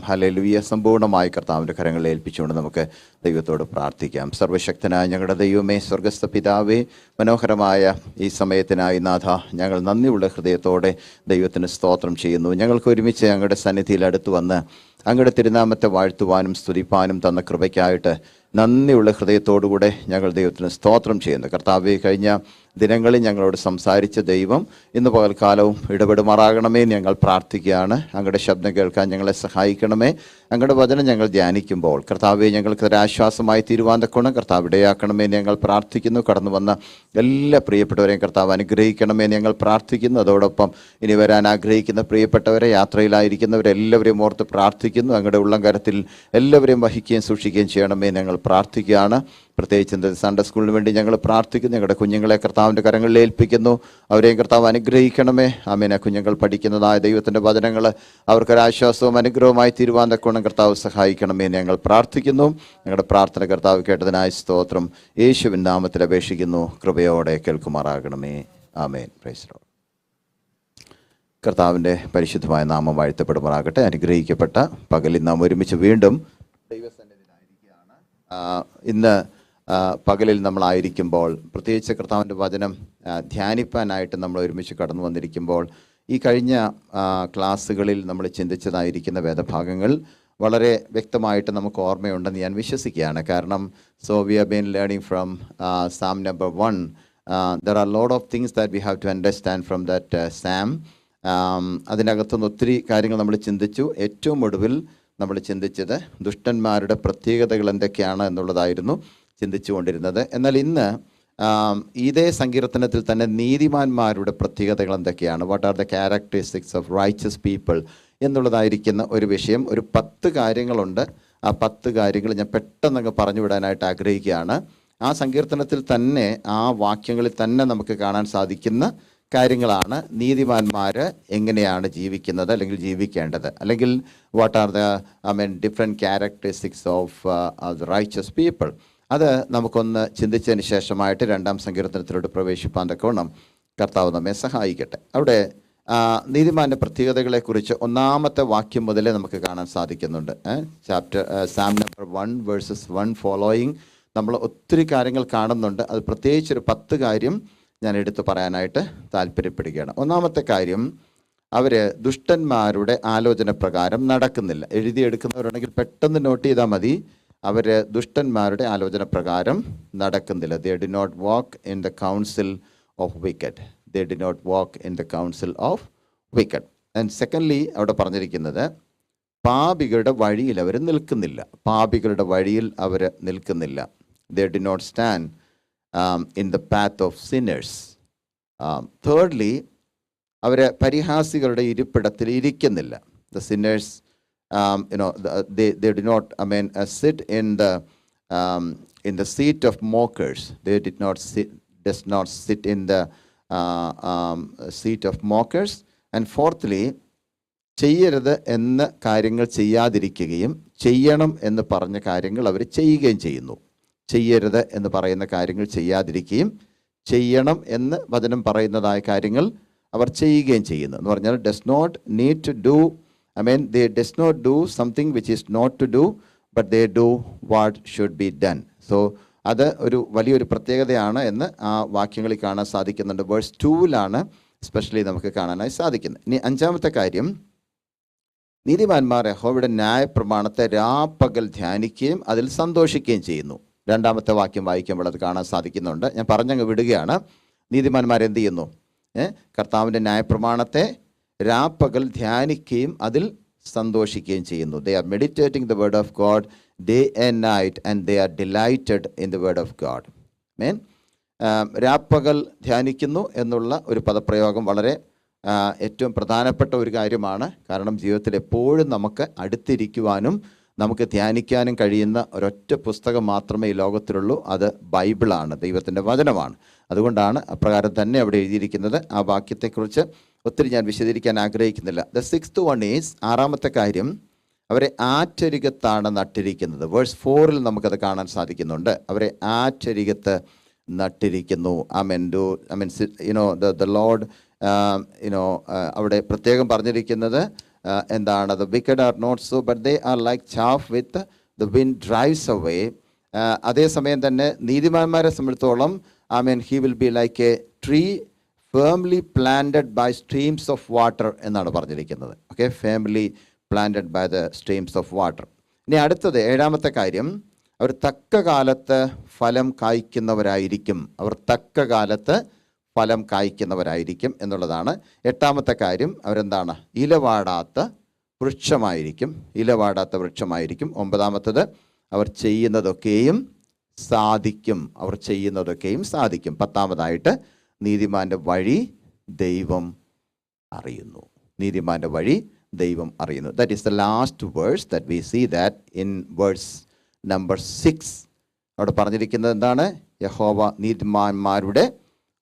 Hallelujah. സമ്പൂർണ്ണമായി കർത്താവിൻ്റെ കരങ്ങളിൽ ഏൽപ്പിച്ചുകൊണ്ട് നമുക്ക് ദൈവത്തോട് പ്രാർത്ഥിക്കാം. സർവശക്തനായ ഞങ്ങളുടെ ദൈവമേ, സ്വർഗസ്ഥ പിതാവേ, മനോഹരമായ ഈ സമയത്തിനായി നാഥ, ഞങ്ങൾ നന്ദിയുള്ള ഹൃദയത്തോടെ ദൈവത്തിന് സ്തോത്രം ചെയ്യുന്നു. ഞങ്ങൾക്ക് ഒരുമിച്ച് ഞങ്ങളുടെ സന്നിധിയിൽ അടുത്ത് വന്ന് അങ്ങയുടെ തിരുനാമത്തെ വാഴ്ത്തുവാനും സ്തുതിപ്പാനും തന്ന കൃപയ്ക്കായിട്ട് നന്ദിയുള്ള ഹൃദയത്തോടുകൂടെ ഞങ്ങൾ ദൈവത്തിന് സ്തോത്രം ചെയ്യുന്നു. കർത്താവേ, കഴിഞ്ഞ ദിനങ്ങളിൽ ഞങ്ങളോട് സംസാരിച്ച ദൈവം ഇന്ന് പകൽക്കാലവും ഇടപെടുമാറാകണമേ ഞങ്ങൾ പ്രാർത്ഥിക്കുകയാണ്. അങ്ങയുടെ ശബ്ദം കേൾക്കാൻ ഞങ്ങളെ സഹായിക്കണമേ. അങ്ങയുടെ വചനം ഞങ്ങൾ ധ്യാനിക്കുമ്പോൾ കർത്താവെ, ഞങ്ങൾക്ക് ഒരാശ്വാസമായി തീരുവാൻ തക്കോണം കർത്താവ് ഇടയാക്കണമേ ഞങ്ങൾ പ്രാർത്ഥിക്കുന്നു. കടന്നു വന്ന എല്ലാ പ്രിയപ്പെട്ടവരെയും കർത്താവ് അനുഗ്രഹിക്കണമേ ഞങ്ങൾ പ്രാർത്ഥിക്കുന്നു. അതോടൊപ്പം ഇനി വരാൻ ആഗ്രഹിക്കുന്ന പ്രിയപ്പെട്ടവരെ, യാത്രയിലായിരിക്കുന്നവരെല്ലാവരെയും ഓർത്ത് പ്രാർത്ഥിക്കുന്നു. അങ്ങയുടെ ഉള്ളം കരത്തിൽ എല്ലാവരെയും വഹിക്കുകയും സൂക്ഷിക്കുകയും ചെയ്യണമേ ഞങ്ങൾ പ്രാർത്ഥിക്കുകയാണ്. പ്രത്യേകിച്ച് സൺഡേ സ്കൂളിന് വേണ്ടി ഞങ്ങൾ പ്രാർത്ഥിക്കുന്നു. ഞങ്ങളുടെ കുഞ്ഞുങ്ങളെ കർത്താവിൻ്റെ കരങ്ങളിൽ ഏൽപ്പിക്കുന്നു. അവരെയും കർത്താവ് അനുഗ്രഹിക്കണമേ. ആമേൻ. കുഞ്ഞുങ്ങൾ പഠിക്കുന്നതായ ദൈവത്തിൻ്റെ വചനങ്ങൾ അവർക്കൊരാശ്വാസവും അനുഗ്രഹവുമായി തീരുവാൻ തക്കവണ്ണം കർത്താവ് സഹായിക്കണമേ ഞങ്ങൾ പ്രാർത്ഥിക്കുന്നു. ഞങ്ങളുടെ പ്രാർത്ഥന കർത്താവ് കേട്ടതിനായി സ്തോത്രം. യേശുവിൻ നാമത്തിൽ അപേക്ഷിക്കുന്നു. കൃപയോടെ കേൾക്കുമാറാകണമേ. ആമേൻ. Praise the Lord. കർത്താവിൻ്റെ പരിശുദ്ധമായ നാമം വാഴ്ത്തപ്പെടുമാറാകട്ടെ. അനുഗ്രഹിക്കപ്പെട്ട പകലിൽ നാം ഒരുമിച്ച് വീണ്ടും ദൈവസന്നിധിയിലായിരിക്കുകയാണ്. ഇന്ന് പകലിൽ നമ്മളായിരിക്കുമ്പോൾ, പ്രത്യേകിച്ച് കർത്താവിൻ്റെ വചനം ധ്യാനിപ്പാനായിട്ട് നമ്മൾ ഒരുമിച്ച് കടന്നു വന്നിരിക്കുമ്പോൾ, ഈ കഴിഞ്ഞ ക്ലാസ്സുകളിൽ നമ്മൾ ചിന്തിച്ചതായിരിക്കുന്ന വേദഭാഗങ്ങൾ വളരെ വ്യക്തമായിട്ട് നമുക്ക് ഓർമ്മയുണ്ടെന്ന് ഞാൻ വിശ്വസിക്കുകയാണ്. കാരണം we have been learning from Psalm number 1. There are lot of things that we have to understand from that Psalm. അതിനകത്തുനിന്ന് ഒത്തിരി കാര്യങ്ങൾ നമ്മൾ ചിന്തിച്ചു. ഏറ്റവും ഒടുവിൽ നമ്മൾ ചിന്തിച്ചത് ദുഷ്ടന്മാരുടെ പ്രത്യേകതകൾ എന്തൊക്കെയാണ് എന്നുള്ളതായിരുന്നു ചിന്തിച്ചു കൊണ്ടിരുന്നത്. എന്നാൽ ഇന്ന് ഇതേ സങ്കീർത്തനത്തിൽ തന്നെ നീതിമാന്മാരുടെ പ്രത്യേകതകൾ എന്തൊക്കെയാണ്, what are the characteristics of righteous people എന്നുള്ളതായിരിക്കുന്ന ഒരു വിഷയം. ഒരു 10 കാര്യങ്ങളുണ്ട്. ആ 10 കാര്യങ്ങൾ ഞാൻ പെട്ടെന്നങ്ങ് പറഞ്ഞു വിടാനായിട്ട് ആഗ്രഹിക്കുകയാണ്. ആ സങ്കീർത്തനത്തിൽ തന്നെ, ആ വാക്യങ്ങളിൽ തന്നെ നമുക്ക് കാണാൻ സാധിക്കുന്ന കാര്യങ്ങളാണ് നീതിമാന്മാർ എങ്ങനെയാണ് ജീവിക്കുന്നത് അല്ലെങ്കിൽ ജീവിക്കേണ്ടത്, അല്ലെങ്കിൽ what are the different characteristics of the righteous people. അത് നമുക്കൊന്ന് ചിന്തിച്ചതിന് ശേഷമായിട്ട് 2-ാം സങ്കീർത്തനത്തിലോട്ട് പ്രവേശിപ്പാൻ തക്കവണ്ണം കർത്താവ് നമ്മെ സഹായിക്കട്ടെ. അവിടെ നീതിമാൻ്റെ പ്രത്യേകതകളെക്കുറിച്ച് 1-ാമത്തെ വാക്യം മുതലേ നമുക്ക് കാണാൻ സാധിക്കുന്നുണ്ട്. സാം നമ്പർ 1 വേഴ്സസ് 1 ഫോളോയിങ് നമ്മൾ ഒത്തിരി കാര്യങ്ങൾ കാണുന്നുണ്ട്. അത് പ്രത്യേകിച്ചൊരു 10 കാര്യം ഞാൻ എടുത്തു പറയാനായിട്ട് താല്പര്യപ്പെടുകയാണ്. 1-ാമത്തെ കാര്യം, അവർ ദുഷ്ടന്മാരുടെ ആലോചന പ്രകാരം നടക്കുന്നില്ല. എഴുതിയെടുക്കുന്നവരുണ്ടെങ്കിൽ പെട്ടെന്ന് നോട്ട് ചെയ്താൽ മതി. അവർ ദുഷ്ടന്മാരുടെ ആലോചന പ്രകാരം നടക്കുന്നില്ല. They did not walk in the council of wicked. They did not walk in the council of wicked. And secondly അവിടെ പറഞ്ഞിരിക്കുന്നത്, പാപികളുടെ വഴിയിൽ അവർ നിൽക്കുന്നില്ല. പാപികളുടെ വഴിയിൽ അവർ നിൽക്കുന്നില്ല. They did not stand in the path of sinners. Thirdly, അവർ പരിഹാസികളുടെ ഇരിപ്പിടത്തിൽ ഇരിക്കുന്നില്ല. The sinners, they do not, sit in the seat of mockers. They does not sit in the seat of mockers. And fourthly, ചെയ്യരുത് എന്ന കാര്യങ്ങൾ ചെയ്യാതിരിക്കുകയും ചെയ്യണം എന്ന് പറഞ്ഞ കാര്യങ്ങൾ അവർ ചെയ്യുകയും ചെയ്യുന്നു. ചെയ്യരുത് എന്ന് പറയുന്ന കാര്യങ്ങൾ ചെയ്യാതിരിക്കുകയും ചെയ്യണം എന്ന് വചനം പറയുന്നതായ കാര്യങ്ങൾ അവർ ചെയ്യുകയും ചെയ്യുന്നു എന്ന് പറഞ്ഞാൽ, does not need to do, they does not do something which is not to do, but they do what should be done. So അത് ഒരു വലിയൊരു പ്രത്യേകതയാണ് എന്ന് ആ വാക്യങ്ങളിൽ കാണാൻ സാധിക്കുന്നുണ്ട്. വേഴ്സ് 2-ലാണ് എസ്പെഷ്യലി നമുക്ക് കാണാനായി സാധിക്കുന്നത്. ഇനി 5-ാമത്തെ കാര്യം, നീതിമാന്മാർ യഹോവയുടെ ന്യായപ്രമാണത്തെ രാപ്പകൽ ധ്യാനിക്കുകയും അതിൽ സന്തോഷിക്കുകയും ചെയ്യുന്നു. 2-ാമത്തെ വാക്യം വായിക്കുമ്പോൾ അത് കാണാൻ സാധിക്കുന്നുണ്ട്. ഞാൻ പറഞ്ഞങ്ങ് വിടുകയാണ്. നീതിമാന്മാരെന്ത് ചെയ്യുന്നു? കർത്താവിൻ്റെ ന്യായപ്രമാണത്തെ രാപ്പകൽ ധ്യാനിക്കുകയും അതിൽ സന്തോഷിക്കുകയും ചെയ്യുന്നു. They are meditating the word of God day and night and they are delighted in the word of God. രാപ്പകൽ ധ്യാനിക്കുന്നു എന്നുള്ള ഒരു പദപ്രയോഗം വളരെ ഏറ്റവും പ്രധാനപ്പെട്ട ഒരു കാര്യമാണ്. കാരണം ജീവിതത്തിൽ എപ്പോഴും നമുക്ക് അടുത്തിരിക്കുവാനും നമുക്ക് ധ്യാനിക്കാനും കഴിയുന്ന ഒരൊറ്റ പുസ്തകം മാത്രമേ ഈ ലോകത്തിലുള്ളൂ. അത് ബൈബിളാണ്, ദൈവത്തിൻ്റെ വചനമാണ്. അതുകൊണ്ടാണ് അപ്രകാരം തന്നെ അവിടെ എഴുതിയിരിക്കുന്നത്. ആ വാക്യത്തെക്കുറിച്ച് ഒത്തിരി ഞാൻ വിശദീകരിക്കാൻ ആഗ്രഹിക്കുന്നില്ല. ദ 6th one is, 6-ാമത്തെ കാര്യം, അവരെ ആറ്റരികത്താണ് നട്ടിരിക്കുന്നത്. വേഴ്സ് 4-ൽ നമുക്കത് കാണാൻ സാധിക്കുന്നുണ്ട്. അവരെ ആറ്റരികത്ത് നട്ടിരിക്കുന്നു. the Lord, അവിടെ പ്രത്യേകം പറഞ്ഞിരിക്കുന്നത് എന്താണ്, the wicked are not so but they are like chaff with the wind drives away. അതേസമയം തന്നെ നീതിമാന്മാരെ സംബന്ധിച്ചോളം he will be like a tree firmly planted by streams of water എന്നാണ് പറഞ്ഞിരിക്കുന്നത്. Okay, firmly planted by the streams of water. ഇനി അടുത്തത് 7ാമത്തെ കാര്യം, അവർ തക്ക കാലത്ത് ഫലം കായ്ക്കുന്നവരായിരിക്കും. അവർ തക്ക കാലത്ത് ഫലം കായ്ക്കുന്നവരായിരിക്കും എന്നുള്ളതാണ് 8ാമത്തെ കാര്യം. അവരെന്താണ്? ഇലവാടാത്ത വൃക്ഷമായിരിക്കും. ഇലവാടാത്ത വൃക്ഷമായിരിക്കും. 9ാമത്തത്, അവർ ചെയ്യുന്നതൊക്കെയും സാധിക്കും. അവർ ചെയ്യുന്നതൊക്കെയും സാധിക്കും. 10ാമതായിട്ട്, നീതിമാന്റെ വഴി ദൈവം അറിയുന്നു. നീതിമാന്റെ വഴി ദൈവം അറിയുന്നു. That is the last verse that we see that in verse number 6. അവിടെ പറഞ്ഞിരിക്കുന്നത് എന്താണ്? യഹോവ നീതിമാന്മാരുടെ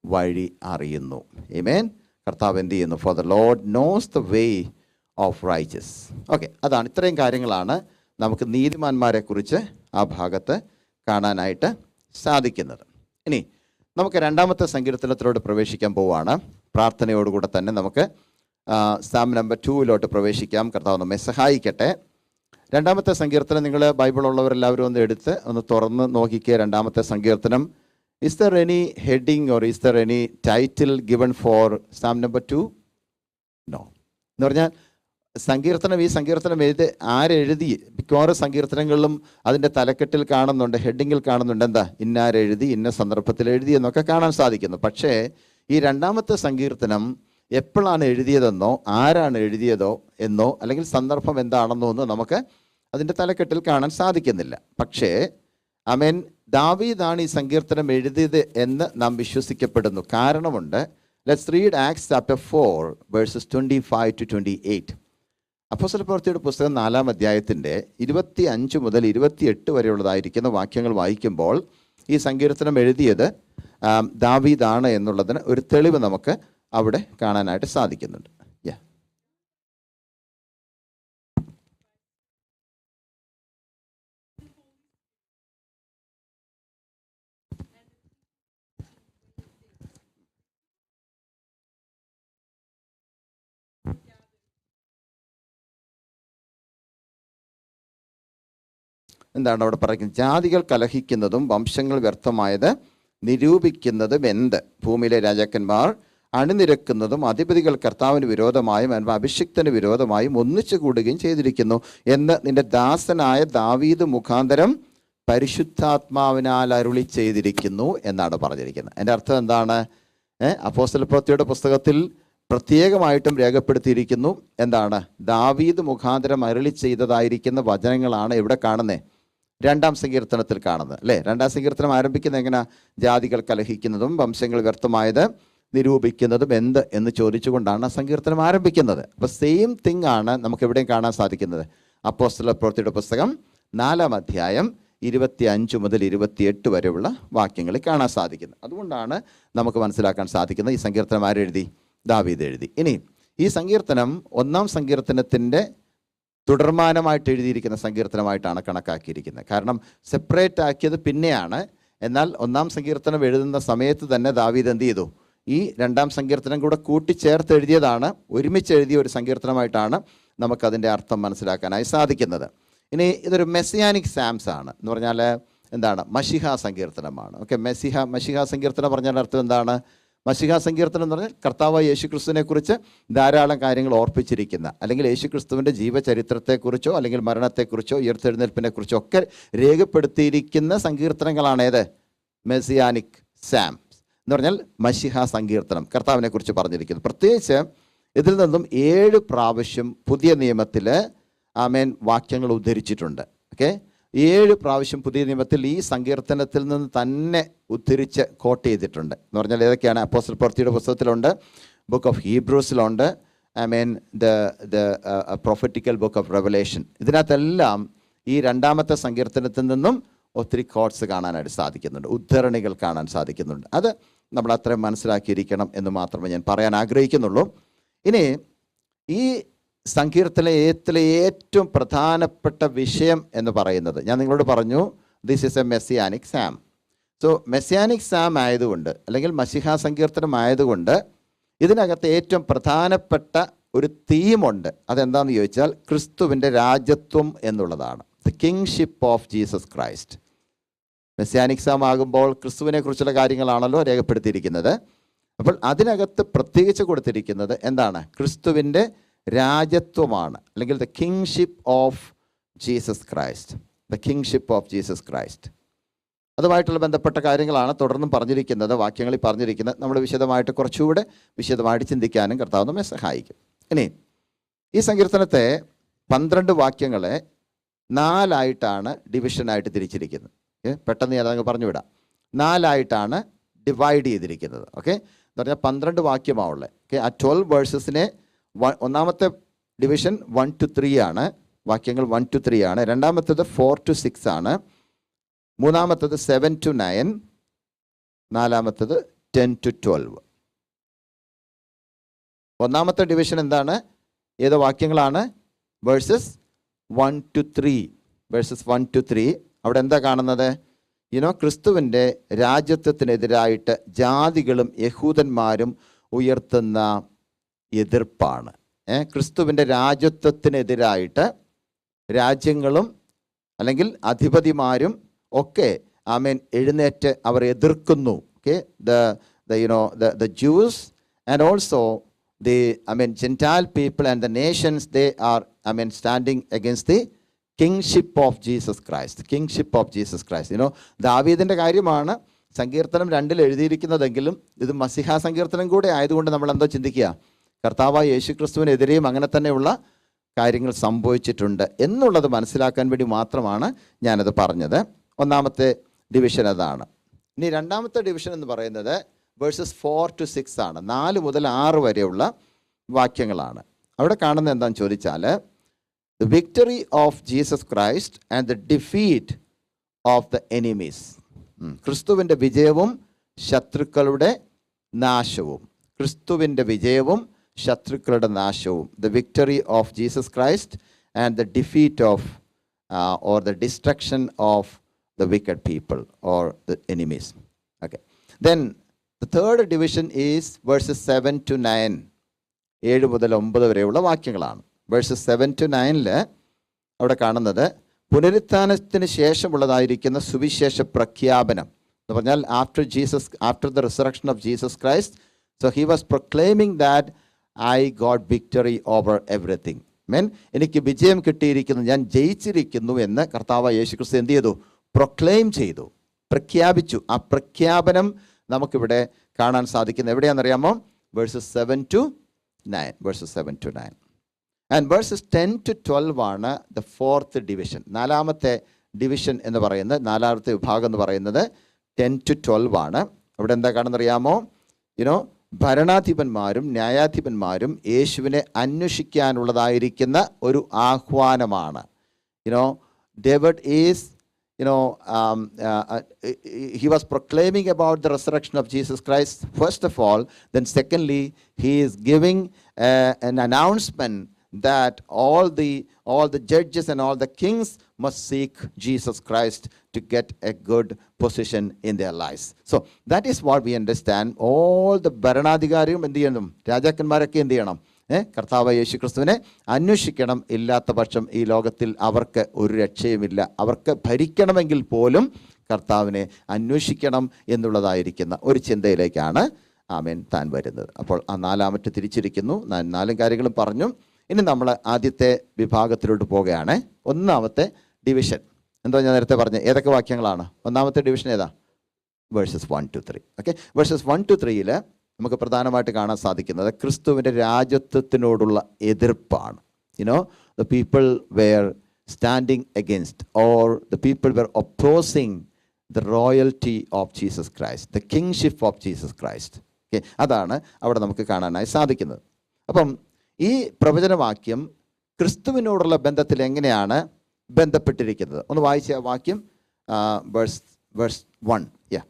വഴി അറിയുന്നു. ആമേൻ. കർത്താവ് എന്ത് ചെയ്യുന്നു? For the Lord knows the way of righteous. Okay, അതാണ്, ഇത്രയും കാര്യങ്ങളാണ് നമുക്ക് നീതിമാന്മാരെ കുറിച്ച് ആ ഭാഗത്ത് കാണാനായിട്ട് സാധിക്കുന്നത്. ഇനി നമുക്ക് 2ാമത്തെ സങ്കീർത്തനത്തിലോട്ട് പ്രവേശിക്കാൻ പോവുകയാണ്. പ്രാർത്ഥനയോടുകൂടെ തന്നെ നമുക്ക് സാം നമ്പർ 2 പ്രവേശിക്കാം. കർത്താവ് നമ്മെ സഹായിക്കട്ടെ. 2ാമത്തെ സങ്കീർത്തനം നിങ്ങൾ ബൈബിളുള്ളവരെല്ലാവരും ഒന്ന് എടുത്ത് ഒന്ന് തുറന്ന് നോക്കിക്കുക. 2ാമത്തെ സങ്കീർത്തനം. Is there any heading or is there any title given for Psalm number 2? No. എന്ന് പറഞ്ഞാൽ ഈ സങ്കീർത്തനം ആരെഴുതി? മിക്കവാറും സങ്കീർത്തനങ്ങളിലും അതിൻ്റെ തലക്കെട്ടിൽ കാണുന്നുണ്ട്, ഹെഡിങ്ങിൽ കാണുന്നുണ്ട്, എന്താ, ഇന്നാരെഴുതി, ഇന്ന സന്ദർഭത്തിൽ എഴുതി എന്നൊക്കെ കാണാൻ സാധിക്കുന്നു. പക്ഷേ ഈ 2ാമത്തെ സങ്കീർത്തനം എപ്പോഴാണ് എഴുതിയതെന്നോ ആരാണ് എഴുതിയതോ എന്നോ അല്ലെങ്കിൽ സന്ദർഭം എന്താണെന്നോ ഒന്നും നമുക്ക് അതിൻ്റെ തലക്കെട്ടിൽ കാണാൻ സാധിക്കുന്നില്ല. പക്ഷേ ദാവീദാണ് ഈ സങ്കീർത്തനം എഴുതിയത് എന്ന് നാം വിശ്വസിക്കപ്പെടുന്നു. കാരണമുണ്ട്. Let's read acts chapter 4 versus 25 to 28. അപ്പോസ്തലപ്രവൃത്തിയുടെ പുസ്തകം 4-ാം അധ്യായത്തിൻ്റെ 25 മുതൽ 28 വരെയുള്ളതായിരിക്കുന്ന വാക്യങ്ങൾ വായിക്കുമ്പോൾ ഈ സങ്കീർത്തനം എഴുതിയത് ദാവീദാണ് എന്നുള്ളതിന് ഒരു തെളിവ് നമുക്ക് അവിടെ കാണാനായിട്ട് സാധിക്കുന്നുണ്ട്. എന്താണ് അവിടെ പറയുന്നത്? ജാതികൾ കലഹിക്കുന്നതും വംശങ്ങൾ വ്യർത്ഥമായത് നിരൂപിക്കുന്നതും എന്ത്? ഭൂമിയിലെ രാജാക്കന്മാർ അണിനിരക്കുന്നതും അധിപതികൾ കർത്താവിന് വിരോധമായും അഭിഷിക്തന് വിരോധമായും ഒന്നിച്ചു കൂടുകയും ചെയ്തിരിക്കുന്നു എന്ന് നിന്റെ ദാസനായ ദാവീദ് മുഖാന്തരം പരിശുദ്ധാത്മാവിനാൽ അരുളി ചെയ്തിരിക്കുന്നു എന്നാണ് പറഞ്ഞിരിക്കുന്നത്. അതിൻ്റെ അർത്ഥം എന്താണ്? അപ്പോസ്തലപ്രവൃത്തിയുടെ പുസ്തകത്തിൽ പ്രത്യേകമായിട്ടും രേഖപ്പെടുത്തിയിരിക്കുന്നു. എന്താണ്? ദാവീദ് മുഖാന്തരം അരുളി ചെയ്തതായിരിക്കുന്ന വചനങ്ങളാണ് ഇവിടെ കാണുന്നത്, 2-ാം സങ്കീർത്തനത്തിൽ കാണുന്നത്, അല്ലേ? 2-ാം സങ്കീർത്തനം ആരംഭിക്കുന്നത് എങ്ങനെ? ജാതികൾ കലഹിക്കുന്നതും വംശങ്ങൾ വ്യർത്ഥമായത് നിരൂപിക്കുന്നതും എന്ത് എന്ന് ചോദിച്ചുകൊണ്ടാണ് ആ സങ്കീർത്തനം ആരംഭിക്കുന്നത്. അപ്പോൾ സെയിം തിങ് ആണ് നമുക്ക് എവിടെയും കാണാൻ സാധിക്കുന്നത്. അപ്പോസ്തലപ്രവൃത്തിയുടെ പുസ്തകം 4-ാം അധ്യായം 25 മുതൽ 28 വരെയുള്ള വാക്യങ്ങളിൽ കാണാൻ സാധിക്കുന്നത്. അതുകൊണ്ടാണ് നമുക്ക് മനസ്സിലാക്കാൻ സാധിക്കുന്നത് ഈ സങ്കീർത്തനം ആരെഴുതി? ദാവീദ് എഴുതി. ഇനി ഈ സങ്കീർത്തനം 1-ാം സങ്കീർത്തനത്തിൻ്റെ തുടർമാനമായിട്ട് എഴുതിയിരിക്കുന്ന സങ്കീർത്തനമായിട്ടാണ് കണക്കാക്കിയിരിക്കുന്നത്. കാരണം സെപ്പറേറ്റ് ആക്കിയത് പിന്നെയാണ്. എന്നാൽ 1-ാം സങ്കീർത്തനം എഴുതുന്ന സമയത്ത് തന്നെ ദാവീദ് എന്ത് ചെയ്തു? ഈ 2-ാം സങ്കീർത്തനം കൂടെ കൂട്ടിച്ചേർത്ത് എഴുതിയതാണ്, ഒരുമിച്ച് എഴുതിയ ഒരു സങ്കീർത്തനമായിട്ടാണ് നമുക്കതിൻ്റെ അർത്ഥം മനസ്സിലാക്കാനായി സാധിക്കുന്നത്. ഇനി ഇതൊരു മെസ്സിയാനിക് സാംസ് ആണ്. എന്ന് പറഞ്ഞാൽ എന്താണ്? മശിഹ സങ്കീർത്തനമാണ്. ഓക്കെ, മശിഹ സങ്കീർത്തനം പറഞ്ഞാൽ അർത്ഥം എന്താണ്? മശിഹ സങ്കീർത്തനം എന്ന് പറഞ്ഞാൽ കർത്താവായ യേശുക്രിസ്തുവിനെ കുറിച്ച് ധാരാളം കാര്യങ്ങൾ ഓർപ്പിച്ചിരിക്കുന്ന, അല്ലെങ്കിൽ യേശുക്രിസ്തുവിൻ്റെ ജീവചരിത്രത്തെക്കുറിച്ചോ അല്ലെങ്കിൽ മരണത്തെക്കുറിച്ചോ ഉയർത്തെഴുന്നേൽപ്പിനെക്കുറിച്ചോ ഒക്കെ രേഖപ്പെടുത്തിയിരിക്കുന്ന സങ്കീർത്തനങ്ങളാണ് ഏത്? മെസ്സിയാനിക് സാംസ് എന്ന് പറഞ്ഞാൽ മശിഹ സങ്കീർത്തനം കർത്താവിനെ കുറിച്ച് പറഞ്ഞിരിക്കുന്നു. പ്രത്യേകിച്ച് ഇതിൽ നിന്നും 7 പ്രാവശ്യം പുതിയ നിയമത്തിൽ വാക്യങ്ങൾ ഉദ്ധരിച്ചിട്ടുണ്ട്. ഓക്കെ, 7 പ്രാവശ്യം പുതിയ നിയമത്തിൽ ഈ സങ്കീർത്തനത്തിൽ നിന്ന് തന്നെ ഉദ്ധരിച്ച് കോട്ട് ചെയ്തിട്ടുണ്ട്. എന്ന് പറഞ്ഞാൽ ഏതൊക്കെയാണ്? അപ്പോസ്തലപ്രവൃത്തിയുടെ പുസ്തകത്തിലുണ്ട്, ബുക്ക് ഓഫ് ഹീബ്രൂസിലുണ്ട്, the prophetical book of Revelation. ഇതിനകത്തെല്ലാം ഈ 2-ാമത്തെ സങ്കീർത്തനത്തിൽ നിന്നും ഒത്തിരി കോട്ട്സ് കാണാനായിട്ട് സാധിക്കുന്നുണ്ട്, ഉദ്ധരണികൾ കാണാൻ സാധിക്കുന്നുണ്ട്. അത് നമ്മൾ അത്രയും മനസ്സിലാക്കിയിരിക്കണം എന്ന് മാത്രമേ ഞാൻ പറയാൻ ആഗ്രഹിക്കുന്നുള്ളൂ. ഇനി ഈ സങ്കീർത്തനത്തിലെ ഏറ്റവും പ്രധാനപ്പെട്ട വിഷയം എന്ന് പറയുന്നത് ഞാൻ നിങ്ങളോട് പറഞ്ഞു, this is A messianic Sam. So messianic Sam ആയതുകൊണ്ട് അല്ലെങ്കിൽ മശിഹ സങ്കീർത്തനം ആയതുകൊണ്ട് ഇതിനകത്ത് ഏറ്റവും പ്രധാനപ്പെട്ട ഒരു തീമുണ്ട്. അതെന്താണെന്ന് ചോദിച്ചാൽ ക്രിസ്തുവിൻ്റെ രാജ്യത്വം എന്നുള്ളതാണ്. The kingship of Jesus Christ. Messianic Sam ആകുമ്പോൾ ക്രിസ്തുവിനെ കുറിച്ചുള്ള കാര്യങ്ങളാണല്ലോ രേഖപ്പെടുത്തിയിരിക്കുന്നത്. അപ്പോൾ അതിനകത്ത് പ്രത്യേകിച്ച് കൊടുത്തിരിക്കുന്നത് എന്താണ്? ക്രിസ്തുവിൻ്റെ രാജ്യത്വമാണ്, അല്ലെങ്കിൽ the kingship of Jesus Christ. The kingship of Jesus Christ. അതുമായിട്ടുള്ള ബന്ധപ്പെട്ട കാര്യങ്ങളാണ് തുടർന്നും പറഞ്ഞിരിക്കുന്നത്, വാക്യങ്ങളിൽ പറഞ്ഞിരിക്കുന്നത്. നമ്മൾ വിശദമായിട്ട് കുറച്ചുകൂടെ വിശദമായിട്ട് ചിന്തിക്കാനും കർത്താവ് നമ്മെ സഹായിക്കും. ഇനി ഈ സങ്കീർത്തനത്തെ 12 വാക്യങ്ങളെ 4ആയിട്ടാണ് ഡിവിഷനായിട്ട് തിരിച്ചിരിക്കുന്നത്. പെട്ടെന്ന് ഞാൻ അതങ്ങ് പറഞ്ഞു വിടാം. 4ആയിട്ടാണ് ഡിവൈഡ് ചെയ്തിരിക്കുന്നത്. ഓക്കെ, എന്ന് പറഞ്ഞാൽ 12 വാക്യമാവുള്ളത്. ഓക്കെ, ആ 12 വേഴ്സസിനെ ഒന്നാമത്തെ ഡിവിഷൻ 1 to 3 ആണ്, വാക്യങ്ങൾ 1 to 3 ആണ്. രണ്ടാമത്തേത് 4 to 6 ആണ്. മൂന്നാമത്തേത് 7 to 9. നാലാമത്തേത് 10 to 12. ഒന്നാമത്തെ ഡിവിഷൻ എന്താണ്? ഏത് വാക്യങ്ങളാണ്? Versus 1 to 3. Versus 1 to 3. അവിടെ എന്താ കാണുന്നത്? ക്രിസ്തുവിൻ്റെ രാജ്യത്വത്തിനെതിരായിട്ട് ജാതികളും യഹൂദന്മാരും ഉയർത്തുന്ന എതിർപ്പാണ്. ക്രിസ്തുവിൻ്റെ രാജ്യത്വത്തിനെതിരായിട്ട് രാജ്യങ്ങളും അല്ലെങ്കിൽ അധിപതിമാരും ഒക്കെ എഴുന്നേറ്റ് അവർ എതിർക്കുന്നു. Okay, the juice and also Gentile people and the nations, they are standing against the kingship of Jesus Christ. Kingship of Jesus Christ. ദാവീദിൻ്റെ കാര്യമാണ് സങ്കീർത്തനം 2 എഴുതിയിരിക്കുന്നതെങ്കിലും ഇത് മസിഹാ സങ്കീർത്തനം കൂടെ ആയതുകൊണ്ട് നമ്മൾ എന്തോ ചിന്തിക്കുക, കർത്താവായ യേശു ക്രിസ്തുവിനെതിരെയും അങ്ങനെ തന്നെയുള്ള കാര്യങ്ങൾ സംഭവിച്ചിട്ടുണ്ട് എന്നുള്ളത് മനസ്സിലാക്കാൻ വേണ്ടി മാത്രമാണ് ഞാനത് പറഞ്ഞത്. ഒന്നാമത്തെ ഡിവിഷൻ അതാണ്. ഇനി രണ്ടാമത്തെ ഡിവിഷൻ എന്ന് പറയുന്നത് വേഴ്സസ് 4 to 6 ആണ്. 4 മുതൽ 6 വരെയുള്ള വാക്യങ്ങളാണ്. അവിടെ കാണുന്നത് എന്താണെന്ന് ചോദിച്ചാൽ, the victory of Jesus Christ and the defeat of the enemies. ക്രിസ്തുവിൻ്റെ വിജയവും ശത്രുക്കളുടെ നാശവും. ക്രിസ്തുവിൻ്റെ വിജയവും ശത്രുക്കളുടെ നാശവും. The victory of Jesus Christ and the defeat of or the destruction of the wicked people or the enemies. Okay, then the third division is verses 7 to 9. 7 മുതൽ 9 വരെയുള്ള വാക്യങ്ങളാണ്. വേഴ്സസ് 7 to 9 അവിടെ കാണുന്നത് പുനരുത്ഥാനത്തിന് ശേഷമുള്ളതായിരിക്കുന്ന സുവിശേഷ പ്രഖ്യാപനം എന്ന് പറഞ്ഞാൽ after the resurrection of Jesus Christ, so he was proclaiming that I got victory over everything. എനിക്ക് വിജയം കിട്ടിയിരിക്കുന്നു, ഞാൻ ജയിച്ചിരിക്കുന്നു എന്ന് കർത്താവായ യേശുക്രിസ്തു എന്ത് ചെയ്തു? പ്രൊക്ലെയിം ചെയ്തു, പ്രഖ്യാപിച്ചു. ആ പ്രഖ്യാപനം നമുക്കിവിടെ കാണാൻ സാധിക്കുന്നത് എവിടെയാണെന്നറിയാമോ? Verses 7 to 9. Verses 7 to 9. And verses 10 to 12 ആണ് ദ ഫോർത്ത് ഡിവിഷൻ. നാലാമത്തെ ഡിവിഷൻ എന്ന് പറയുന്നത്, നാലാമത്തെ വിഭാഗം എന്ന് പറയുന്നത് 10 to 12 ആണ്. അവിടെ എന്താ കാണുന്നറിയാമോ? ഭരണാധിപന്മാരും ന്യായാധിപന്മാരും യേശുവിനെ അന്വേഷിക്കാനുള്ളതായിരിക്കുന്ന ഒരു ആഹ്വാനമാണ്. David is he was proclaiming about the resurrection of Jesus Christ first of all. Then secondly, he is giving an announcement that all the judges and all the kings must seek Jesus Christ to get a good position in their lives. So that is what we understand. All the ഭരണാധികാരിയും എന്ത് ചെയ്യണം? രാജാക്കന്മാരൊക്കെ എന്ത് ചെയ്യണം? കർത്താവ് യേശു ക്രിസ്തുവിനെ അന്വേഷിക്കണം. ഇല്ലാത്ത പക്ഷം ഈ ലോകത്തിൽ അവർക്ക് ഒരു രക്ഷയുമില്ല. അവർക്ക് ഭരിക്കണമെങ്കിൽ പോലും കർത്താവിനെ അന്വേഷിക്കണം എന്നുള്ളതായിരിക്കുന്ന ഒരു ചിന്തയിലേക്കാണ് താൻ വരുന്നത്. അപ്പോൾ ആ നാലാമത്തെ തിരിച്ചിരിക്കുന്നു. 4 കാര്യങ്ങളും പറഞ്ഞു. ഇനി നമ്മൾ ആദ്യത്തെ വിഭാഗത്തിലോട്ട് പോവുകയാണ്. ഒന്നാമത്തെ ഡിവിഷൻ എന്തോ ഞാൻ നേരത്തെ പറഞ്ഞു. ഏതൊക്കെ വാക്യങ്ങളാണ്? ഒന്നാമത്തെ ഡിവിഷൻ ഏതാ? Versus 1 to 3. Okay, versus 1 to 3 നമുക്ക് പ്രധാനമായിട്ട് കാണാൻ സാധിക്കുന്നത് ക്രിസ്തുവിൻ്റെ രാജ്യത്വത്തിനോടുള്ള എതിർപ്പാണ്. the people were standing against, or the people were opposing the royalty of Jesus Christ, the kingship of Jesus Christ. Okay, അതാണ് അവിടെ നമുക്ക് കാണാനായി സാധിക്കുന്നത്. അപ്പം ഈ പ്രവചനവാക്യം ക്രിസ്തുവിനോടുള്ള ബന്ധത്തിൽ എങ്ങനെയാണ് ബന്ധപ്പെട്ടിരിക്കുന്നത്? ഒന്ന് വായിച്ച വാക്യം, verse 1. Yeah.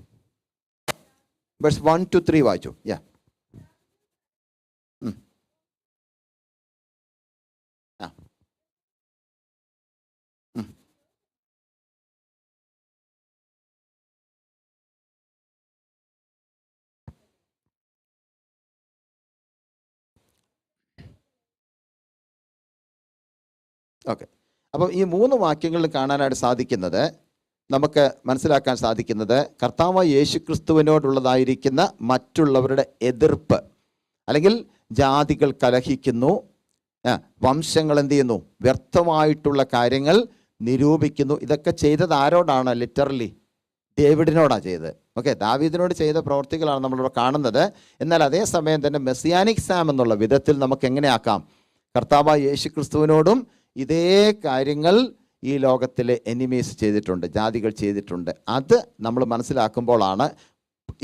Verse 1 to 3 വായിച്ചു. Yeah. ഓക്കെ. അപ്പം ഈ 3 വാക്യങ്ങളിൽ കാണാനായിട്ട് സാധിക്കുന്നത്, നമുക്ക് മനസ്സിലാക്കാൻ സാധിക്കുന്നത്, കർത്താവായ യേശുക്രിസ്തുവിനോടുള്ളതായിരിക്കുന്ന മറ്റുള്ളവരുടെ എതിർപ്പ്, അല്ലെങ്കിൽ ജാതികൾ കലഹിക്കുന്നു, വംശങ്ങൾ എന്ത് ചെയ്യുന്നു, വ്യർത്ഥമായിട്ടുള്ള കാര്യങ്ങൾ നിരൂപിക്കുന്നു. ഇതൊക്കെ ചെയ്തത് ആരോടാണ്? ലിറ്ററലി ഡേവിഡിനോടാണ് ചെയ്തത്. ഓക്കെ, ദാവീദിനോട് ചെയ്ത പ്രവർത്തികളാണ് നമ്മളിവിടെ കാണുന്നത്. എന്നാൽ അതേസമയം തന്നെ മെസ്സിയാനിക് സാം എന്നുള്ള വിധത്തിൽ നമുക്ക് എങ്ങനെയാക്കാം? കർത്താവായ യേശുക്രിസ്തുവിനോടും ഇതേ കാര്യങ്ങൾ ഈ ലോകത്തിലെ എനിമീസ് ചെയ്തിട്ടുണ്ട്, ജാതികൾ ചെയ്തിട്ടുണ്ട്. അത് നമ്മൾ മനസ്സിലാക്കുമ്പോഴാണ്,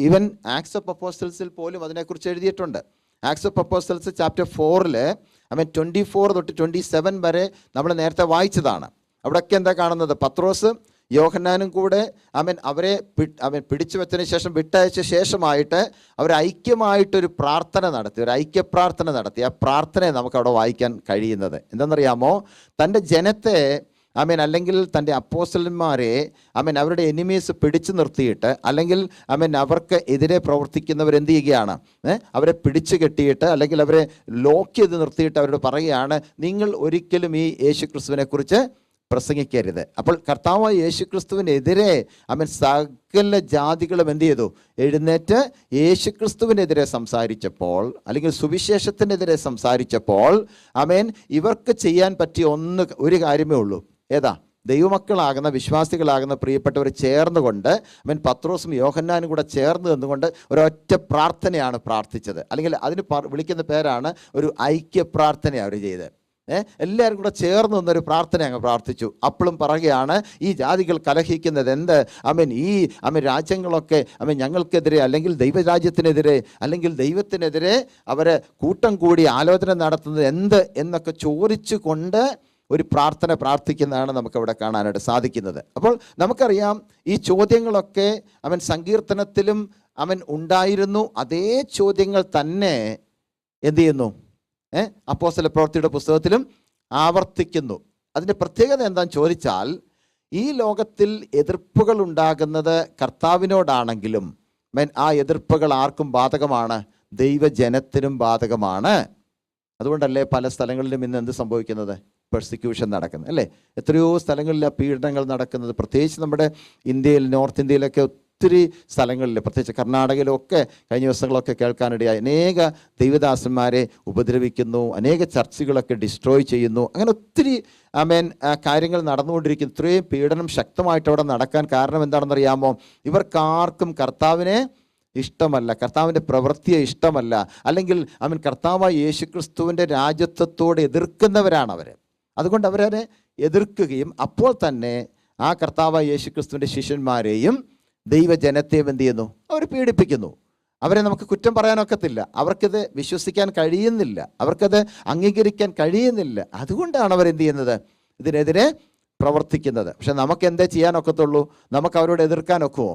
ഈവൻ ആക്ട്സ് ഓഫ് അപ്പോസ്റ്റൽസിൽ പോലും അതിനെക്കുറിച്ച് എഴുതിയിട്ടുണ്ട്. ആക്ട്സ് ഓഫ് അപ്പോസ്റ്റൽസ് ചാപ്റ്റർ 4 24 തൊട്ട് 27 വരെ നമ്മൾ നേരത്തെ വായിച്ചതാണ്. അവിടെയൊക്കെ എന്താ കാണുന്നത്? പത്രോസ് യോഹന്നാനും കൂടെ അവരെ പിടിച്ചു വെച്ചതിന് ശേഷം, വിട്ടയച്ച ശേഷമായിട്ട് അവർ ഐക്യമായിട്ടൊരു പ്രാർത്ഥന നടത്തി, ഒരു ഐക്യപ്രാർത്ഥന നടത്തി. ആ പ്രാർത്ഥനയെ നമുക്കവിടെ വായിക്കാൻ കഴിയുന്നത് എന്താണെന്നറിയാമോ? തൻ്റെ ജനത്തെ അല്ലെങ്കിൽ തൻ്റെ അപ്പോസ്റ്റലന്മാരെ അവരുടെ എനിമീസ് പിടിച്ചു നിർത്തിയിട്ട്, അല്ലെങ്കിൽ അവർക്ക് എതിരെ പ്രവർത്തിക്കുന്നവരെന്ത് ചെയ്യുകയാണ്? അവരെ പിടിച്ചു കെട്ടിയിട്ട്, അല്ലെങ്കിൽ അവരെ ലോക്ക് ചെയ്ത് നിർത്തിയിട്ട് അവരോട് പറയുകയാണ്, നിങ്ങൾ ഒരിക്കലും ഈ യേശുക്രിസ്തുവിനെക്കുറിച്ച് പ്രസംഗിക്കരുത്. അപ്പോൾ കർത്താവായ യേശുക്രിസ്തുവിനെതിരെ സകല ജാതികളും എന്ത് ചെയ്തു? എഴുന്നേറ്റ് യേശുക്രിസ്തുവിനെതിരെ സംസാരിച്ചപ്പോൾ, അല്ലെങ്കിൽ സുവിശേഷത്തിനെതിരെ സംസാരിച്ചപ്പോൾ, ഇവർക്ക് ചെയ്യാൻ പറ്റിയ ഒരു കാര്യമേ ഉള്ളൂ. ഏതാ? ദൈവമക്കളാകുന്ന, വിശ്വാസികളാകുന്ന പ്രിയപ്പെട്ടവർ ചേർന്നുകൊണ്ട്, പത്രോസും യോഹന്നാനും കൂടെ ചേർന്ന് നിന്നുകൊണ്ട് ഒരൊറ്റ പ്രാർത്ഥനയാണ് പ്രാർത്ഥിച്ചത്. അല്ലെങ്കിൽ അതിന് വിളിക്കുന്ന പേരാണ് ഒരു ഐക്യ പ്രാർത്ഥനയാണ് അവർ ചെയ്തത്. എല്ലാവരും കൂടെ ചേർന്ന് നിന്നൊരു പ്രാർത്ഥന അങ്ങ് പ്രാർത്ഥിച്ചു. അപ്പോഴും പറയുകയാണ്, ഈ ജാതികൾ കലഹിക്കുന്നത് എന്ത്? ഈ രാജ്യങ്ങളൊക്കെ ഞങ്ങൾക്കെതിരെ, അല്ലെങ്കിൽ ദൈവരാജ്യത്തിനെതിരെ, അല്ലെങ്കിൽ ദൈവത്തിനെതിരെ അവർ കൂട്ടം കൂടി ആലോചന നടത്തുന്നത് എന്ത് എന്നൊക്കെ ചോദിച്ചു കൊണ്ട് ഒരു പ്രാർത്ഥന പ്രാർത്ഥിക്കുന്നതാണ് നമുക്കവിടെ കാണാനായിട്ട് സാധിക്കുന്നത്. അപ്പോൾ നമുക്കറിയാം, ഈ ചോദ്യങ്ങളൊക്കെ സങ്കീർത്തനത്തിലും ഉണ്ടായിരുന്നു. അതേ ചോദ്യങ്ങൾ തന്നെ എന്ത് ചെയ്യുന്നു? അപ്പോസ്തല പ്രവൃത്തിയുടെ പുസ്തകത്തിലും ആവർത്തിക്കുന്നു. അതിൻ്റെ പ്രത്യേകത എന്താണെന്ന് ചോദിച്ചാൽ, ഈ ലോകത്തിൽ എതിർപ്പുകൾ ഉണ്ടാകുന്നത് കർത്താവിനോടാണെങ്കിലും ആ എതിർപ്പുകൾ ആർക്കും ബാധകമാണ്? ദൈവജനത്തിനും ബാധകമാണ്. അതുകൊണ്ടല്ലേ പല സ്ഥലങ്ങളിലും ഇന്ന് എന്ത് സംഭവിക്കുന്നത്? പെർസിക്യൂഷൻ നടക്കുന്നത്, അല്ലേ? എത്രയോ സ്ഥലങ്ങളിൽ പീഡനങ്ങൾ നടക്കുന്നത്. പ്രത്യേകിച്ച് നമ്മുടെ ഇന്ത്യയിൽ, നോർത്ത് ഇന്ത്യയിലൊക്കെ ഒത്തിരി സ്ഥലങ്ങളിൽ, പ്രത്യേകിച്ച് കർണാടകയിലൊക്കെ കഴിഞ്ഞ ദിവസങ്ങളൊക്കെ കേൾക്കാനിടയായി, അനേക ദൈവദാസന്മാരെ ഉപദ്രവിക്കുന്നു, അനേക ചർച്ചുകളൊക്കെ ഡിസ്ട്രോയ് ചെയ്യുന്നു. അങ്ങനെ ഒത്തിരി കാര്യങ്ങൾ നടന്നുകൊണ്ടിരിക്കുന്നു. ഇത്രയും പീഡനം ശക്തമായിട്ട് അവിടെ നടക്കാൻ കാരണം എന്താണെന്നറിയാമോ? ഇവർക്കാർക്കും കർത്താവിനെ ഇഷ്ടമല്ല, കർത്താവിൻ്റെ പ്രവൃത്തിയെ ഇഷ്ടമല്ല, അല്ലെങ്കിൽ കർത്താവായ യേശുക്രിസ്തുവിൻ്റെ രാജ്യത്വത്തോട് എതിർക്കുന്നവരാണ് അവർ. അതുകൊണ്ട് അവരെ എതിർക്കുകയും, അപ്പോൾ തന്നെ ആ കർത്താവായ യേശുക്രിസ്തുവിൻ്റെ ശിഷ്യന്മാരെയും ദൈവജനത്തെയും എന്ത് ചെയ്യുന്നു? അവർ പീഡിപ്പിക്കുന്നു. അവരെ നമുക്ക് കുറ്റം പറയാനൊക്കത്തില്ല. അവർക്കത് വിശ്വസിക്കാൻ കഴിയുന്നില്ല, അവർക്കത് അംഗീകരിക്കാൻ കഴിയുന്നില്ല. അതുകൊണ്ടാണ് അവരെന്ത് ചെയ്യുന്നത്? ഇതിനെതിരെ പ്രവർത്തിക്കുന്നത്. പക്ഷെ നമുക്ക് എന്തേ ചെയ്യാനൊക്കത്തുള്ളൂ? നമുക്ക് അവരോട് എതിർക്കാനൊക്കുമോ?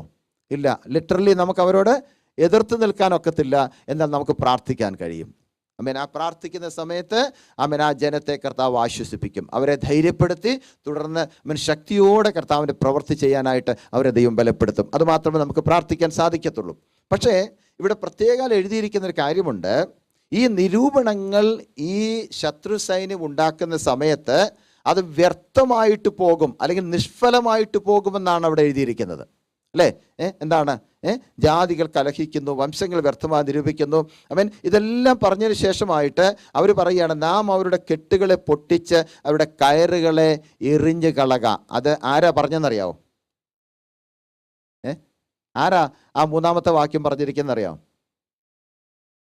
ഇല്ല. ലിറ്ററലി നമുക്ക് അവരോട് എതിർത്ത് നിൽക്കാനൊക്കത്തില്ല. എന്നാൽ നമുക്ക് പ്രാർത്ഥിക്കാൻ കഴിയും. ആ പ്രാർത്ഥിക്കുന്ന സമയത്ത് ആ ജനത്തെ കർത്താവ് ആശ്വസിപ്പിക്കും, അവരെ ധൈര്യപ്പെടുത്തി, തുടർന്ന് ശക്തിയോടെ കർത്താവിൻ്റെ പ്രവൃത്തി ചെയ്യാനായിട്ട് അവരെ ദൈവം ബലപ്പെടുത്തും. അതുമാത്രമേ നമുക്ക് പ്രാർത്ഥിക്കാൻ സാധിക്കത്തുള്ളൂ. പക്ഷേ ഇവിടെ പ്രത്യേകം എഴുതിയിരിക്കുന്നൊരു കാര്യമുണ്ട്. ഈ നിരൂപണങ്ങൾ ഈ ശത്രു സൈന്യം ഉണ്ടാക്കുന്ന സമയത്ത് അത് വ്യർത്ഥമായിട്ട് പോകും, അല്ലെങ്കിൽ നിഷ്ഫലമായിട്ട് പോകുമെന്നാണ് അവിടെ എഴുതിയിരിക്കുന്നത്, അല്ലേ? എന്താണ്? ജാതികൾ കലഹിക്കുന്നു, വംശങ്ങൾ വ്യർത്ഥമായി നിരൂപിക്കുന്നു. ഇതെല്ലാം പറഞ്ഞതിന് ശേഷമായിട്ട് അവർ പറയുകയാണ്, നാം അവരുടെ കെട്ടുകളെ പൊട്ടിച്ച് അവരുടെ കയറുകളെ എറിഞ്ഞു കളക. അത് ആരാ പറഞ്ഞെന്നറിയാവോ? ആരാ ആ 3-ാമത്തെ വാക്യം പറഞ്ഞിരിക്കുന്നറിയാം?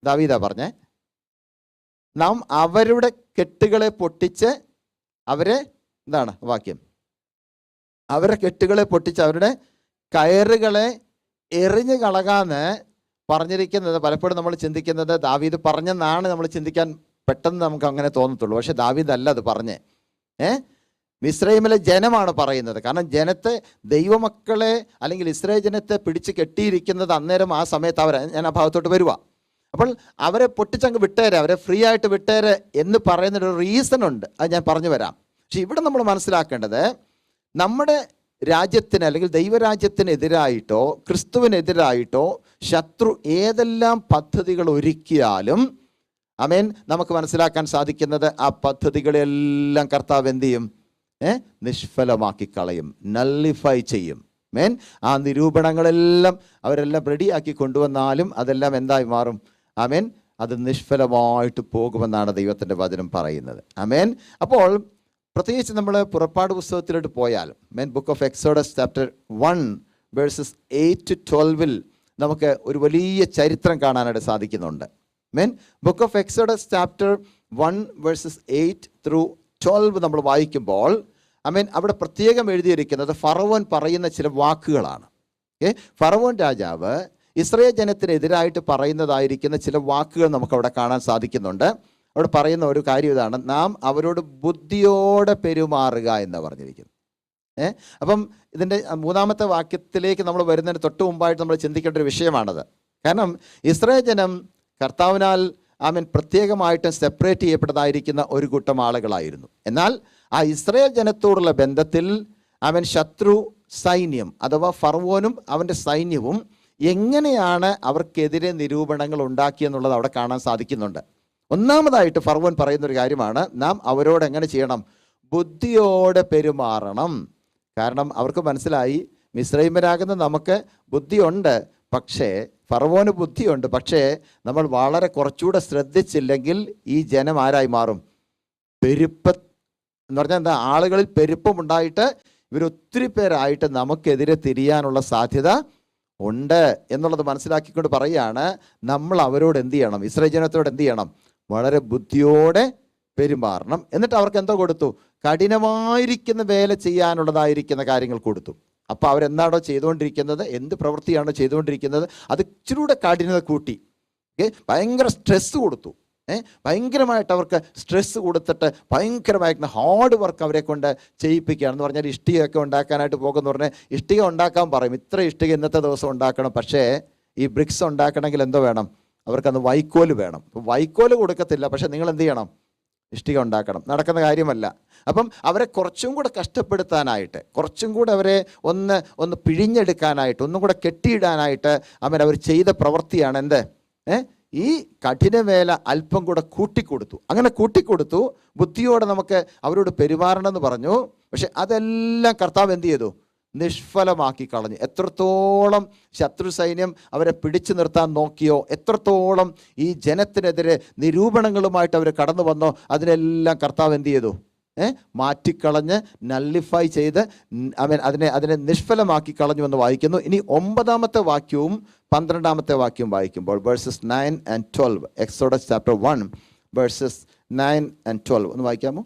ദാവീദാ പറഞ്ഞേ. നാം അവരുടെ കെട്ടുകളെ പൊട്ടിച്ച് അവരെ, എന്താണ് വാക്യം? അവരുടെ കെട്ടുകളെ പൊട്ടിച്ച് അവരുടെ കയറുകളെ എറിഞ്ഞു കളകാന്ന് പറഞ്ഞിരിക്കുന്നത്. പലപ്പോഴും നമ്മൾ ചിന്തിക്കുന്നത് ദാവീദ് പറഞ്ഞെന്നാണ് നമ്മൾ ചിന്തിക്കാൻ പെട്ടെന്ന് നമുക്ക് അങ്ങനെ തോന്നത്തുള്ളൂ. പക്ഷെ ദാവീദ് അല്ല അത് പറഞ്ഞേ. മിസ്രൈമിലെ ജനമാണ് പറയുന്നത്. കാരണം ജനത്തെ, ദൈവമക്കളെ അല്ലെങ്കിൽ ഇസ്രായേൽ ജനത്തെ പിടിച്ച് കെട്ടിയിരിക്കുന്നത് അന്നേരം ആ സമയത്ത് ഞാൻ ആ ഭാഗത്തോട്ട് വരുക. അപ്പോൾ അവരെ പൊട്ടിച്ചങ്ങ് വിട്ടേരെ, അവരെ ഫ്രീ ആയിട്ട് വിട്ടേരെ എന്ന് പറയുന്നൊരു റീസൺ ഉണ്ട്. അത് ഞാൻ പറഞ്ഞു വരാം. പക്ഷെ ഇവിടെ നമ്മൾ മനസ്സിലാക്കേണ്ടത്, നമ്മുടെ രാജ്യത്തിന് അല്ലെങ്കിൽ ദൈവരാജ്യത്തിനെതിരായിട്ടോ ക്രിസ്തുവിനെതിരായിട്ടോ ശത്രു ഏതെല്ലാം പദ്ധതികൾ ഒരുക്കിയാലും ആമേൻ, നമുക്ക് മനസ്സിലാക്കാൻ സാധിക്കുന്നത് ആ പദ്ധതികളെല്ലാം കർത്താവ് എന്ത് ചെയ്യും? നിഷ്ഫലമാക്കി കളയും, നള്ളിഫൈ ചെയ്യും. ആമേൻ. ആ നിരൂപണങ്ങളെല്ലാം അവരെല്ലാം റെഡിയാക്കി കൊണ്ടുവന്നാലും അതെല്ലാം എന്തായി മാറും? ആമേൻ, അത് നിഷ്ഫലമായിട്ട് പോകുമെന്നാണ് ദൈവത്തിൻ്റെ വചനം പറയുന്നത്. ആമേൻ. അപ്പോൾ പ്രത്യേകിച്ച് നമ്മൾ പുറപ്പാട് പുസ്തകത്തിലോട്ട് പോയാൽ book of exodus chapter 1 versus 8 to 12 നമുക്ക് ഒരു വലിയ ചരിത്രം കാണാനായിട്ട് സാധിക്കുന്നുണ്ട്. Book of exodus chapter 1 versus 8 through 12 നമ്മൾ വായിക്കുമ്പോൾ അവിടെ പ്രത്യേകം എഴുതിയിരിക്കുന്നത് ഫറവോൻ പറയുന്ന ചില വാക്കുകളാണ്. ഫറവോൻ രാജാവ് ഇസ്രായേൽ ജനത്തിനെതിരായിട്ട് പറയുന്നതായിരിക്കുന്ന ചില വാക്കുകൾ നമുക്കവിടെ കാണാൻ സാധിക്കുന്നുണ്ട്. അവിടെ പറയുന്ന ഒരു കാര്യം ഇതാണ്: നാം അവരോട് ബുദ്ധിയോടെ പെരുമാറുക എന്ന് പറഞ്ഞിരിക്കുന്നു. അപ്പം ഇതിൻ്റെ 3-ാമത്തെ വാക്യത്തിലേക്ക് നമ്മൾ വരുന്നതിന് തൊട്ട് മുമ്പായിട്ട് നമ്മൾ ചിന്തിക്കേണ്ട ഒരു വിഷയമാണത്. കാരണം ഇസ്രായേൽ ജനം കർത്താവിനാൽ പ്രത്യേകമായിട്ടും സെപ്പറേറ്റ് ചെയ്യപ്പെട്ടതായിരിക്കുന്ന ഒരു കൂട്ടം ആളുകളായിരുന്നു. എന്നാൽ ആ ഇസ്രായേൽ ജനത്തോടുള്ള ബന്ധത്തിൽ ശത്രു സൈന്യം അഥവാ ഫറവോനും അവൻ്റെ സൈന്യവും എങ്ങനെയാണ് അവർക്കെതിരെ നിരൂപണങ്ങൾ ഉണ്ടാക്കിയെന്നുള്ളത് അവിടെ കാണാൻ സാധിക്കുന്നുണ്ട്. ഒന്നാമതായിട്ട് ഫറവോൻ പറയുന്നൊരു കാര്യമാണ്: നാം അവരോട് എങ്ങനെ ചെയ്യണം? ബുദ്ധിയോടെ പെരുമാറണം. കാരണം അവർക്ക് മനസ്സിലായി, മിസ്രൈമ്യരാകുന്ന നമുക്ക് ബുദ്ധിയുണ്ട്, പക്ഷേ ഫറവോന് ബുദ്ധിയുണ്ട്, പക്ഷേ നമ്മൾ വളരെ കുറച്ചുകൂടെ ശ്രദ്ധിച്ചില്ലെങ്കിൽ ഈ ജനം ആരായി മാറും? എന്ന് പറഞ്ഞാൽ എന്താ? ആളുകളിൽ പെരുപ്പമുണ്ടായിട്ട് ഇവരൊത്തിരി പേരായിട്ട് നമുക്കെതിരെ തിരിയാനുള്ള സാധ്യത ഉണ്ട് എന്നുള്ളത് മനസ്സിലാക്കിക്കൊണ്ട് പറയുകയാണ്, നമ്മൾ അവരോട് എന്ത് ചെയ്യണം? ഇസ്രായേൽ ജനത്തോട് എന്ത് ചെയ്യണം? വളരെ ബുദ്ധിയോടെ പെരുമാറണം. എന്നിട്ട് അവർക്ക് എന്തോ കൊടുത്തു? കഠിനമായിരിക്കുന്ന വേല ചെയ്യാനുള്ളതായിരിക്കുന്ന കാര്യങ്ങൾ കൊടുത്തു. അപ്പോൾ അവരെന്താണോ ചെയ്തുകൊണ്ടിരിക്കുന്നത്, എന്ത് പ്രവൃത്തിയാണോ ചെയ്തുകൊണ്ടിരിക്കുന്നത്, അത് ഇച്ചിരൂടെ കഠിനത കൂട്ടി. ഭയങ്കര സ്ട്രെസ് കൊടുത്തു. ഭയങ്കരമായിട്ട് അവർക്ക് സ്ട്രെസ് കൊടുത്തിട്ട് ഭയങ്കരമായിരിക്കുന്ന ഹാർഡ് വർക്ക് അവരെ കൊണ്ട് ചെയ്യിപ്പിക്കുകയാണെന്ന് പറഞ്ഞാൽ, ഇഷ്ടികയൊക്കെ ഉണ്ടാക്കാനായിട്ട് പോകുമെന്ന് പറഞ്ഞാൽ ഇഷ്ടിക ഉണ്ടാക്കാൻ പറയും. ഇത്ര ഇഷ്ടിക ഇന്നത്തെ ദിവസം ഉണ്ടാക്കണം. പക്ഷേ ഈ ബ്രിക്സ് ഉണ്ടാക്കണമെങ്കിൽ എന്തോ വേണം? അവർക്കന്ന് വൈക്കോല് വേണം. വൈക്കോല് കൊടുക്കത്തില്ല, പക്ഷെ നിങ്ങൾ എന്ത് ചെയ്യണം? ഇഷ്ടിക ഉണ്ടാക്കണം. നടക്കുന്ന കാര്യമല്ല. അപ്പം അവരെ കുറച്ചും കൂടെ കഷ്ടപ്പെടുത്താനായിട്ട്, കുറച്ചും കൂടെ അവരെ ഒന്ന് പിഴിഞ്ഞെടുക്കാനായിട്ട്, ഒന്നും കൂടെ കെട്ടിയിടാനായിട്ട് അവർ ചെയ്ത പ്രവൃത്തിയാണ് എന്ത്? ഈ കഠിനവേല അല്പം കൂടെ കൂട്ടിക്കൊടുത്തു. അങ്ങനെ കൂട്ടിക്കൊടുത്തു. ബുദ്ധിയോടെ നമുക്ക് അവരോട് പെരുമാറണമെന്ന് പറഞ്ഞു. പക്ഷെ അതെല്ലാം കർത്താവ് എന്ത് ചെയ്തു? നിഷ്ഫലമാക്കി കളഞ്ഞു. എത്രത്തോളം ശത്രു സൈന്യം അവരെ പിടിച്ചു നിർത്താൻ നോക്കിയോ, എത്രത്തോളം ഈ ജനത്തിനെതിരെ നിരൂപണങ്ങളുമായിട്ട് അവർ കടന്നു വന്നോ, അതിനെല്ലാം കർത്താവ് എന്ത് ചെയ്തു? മാറ്റിക്കളഞ്ഞ് നള്ളിഫൈ ചെയ്ത് അതിനെ നിഷ്ഫലമാക്കി കളഞ്ഞു എന്ന് വായിക്കുന്നു. ഇനി 9-ാമത്തെ വാക്യവും 12-ാമത്തെ വാക്യവും വായിക്കുമ്പോൾ versus 9 and 12, exodus chapter 1 versus 9 and 12 ഒന്ന് വായിക്കാമോ?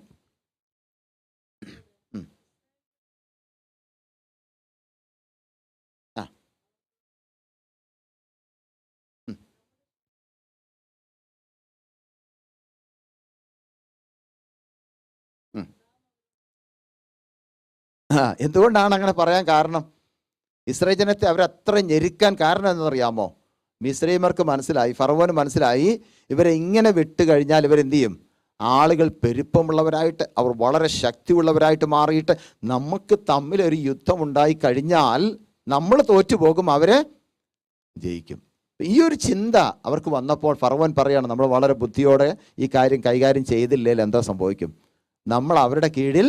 എന്തുകൊണ്ടാണ് അങ്ങനെ പറയാൻ കാരണം? ഇസ്രായേൽ ജനത്തെ അവരത്ര ഞെരുക്കാൻ കാരണം എന്നറിയാമോ? മിസ്രൈമർക്ക് മനസ്സിലായി, ഫറവോന് മനസ്സിലായി, ഇവരെ ഇങ്ങനെ വിട്ട് കഴിഞ്ഞാൽ ഇവരെന്ത് ചെയ്യും? ആളുകൾ പെരുപ്പമുള്ളവരായിട്ട്, അവർ വളരെ ശക്തിയുള്ളവരായിട്ട് മാറിയിട്ട് നമുക്ക് തമ്മിലൊരു യുദ്ധമുണ്ടായി കഴിഞ്ഞാൽ നമ്മൾ തോറ്റുപോകും, അവരെ ജയിക്കും. ഈ ഒരു ചിന്ത അവർക്ക് വന്നപ്പോൾ ഫറവോൻ പറയാണ്, നമ്മൾ വളരെ ബുദ്ധിയോടെ ഈ കാര്യം കൈകാര്യം ചെയ്തില്ലെങ്കിൽ എന്താ സംഭവിക്കും? നമ്മൾ അവരുടെ കീഴിൽ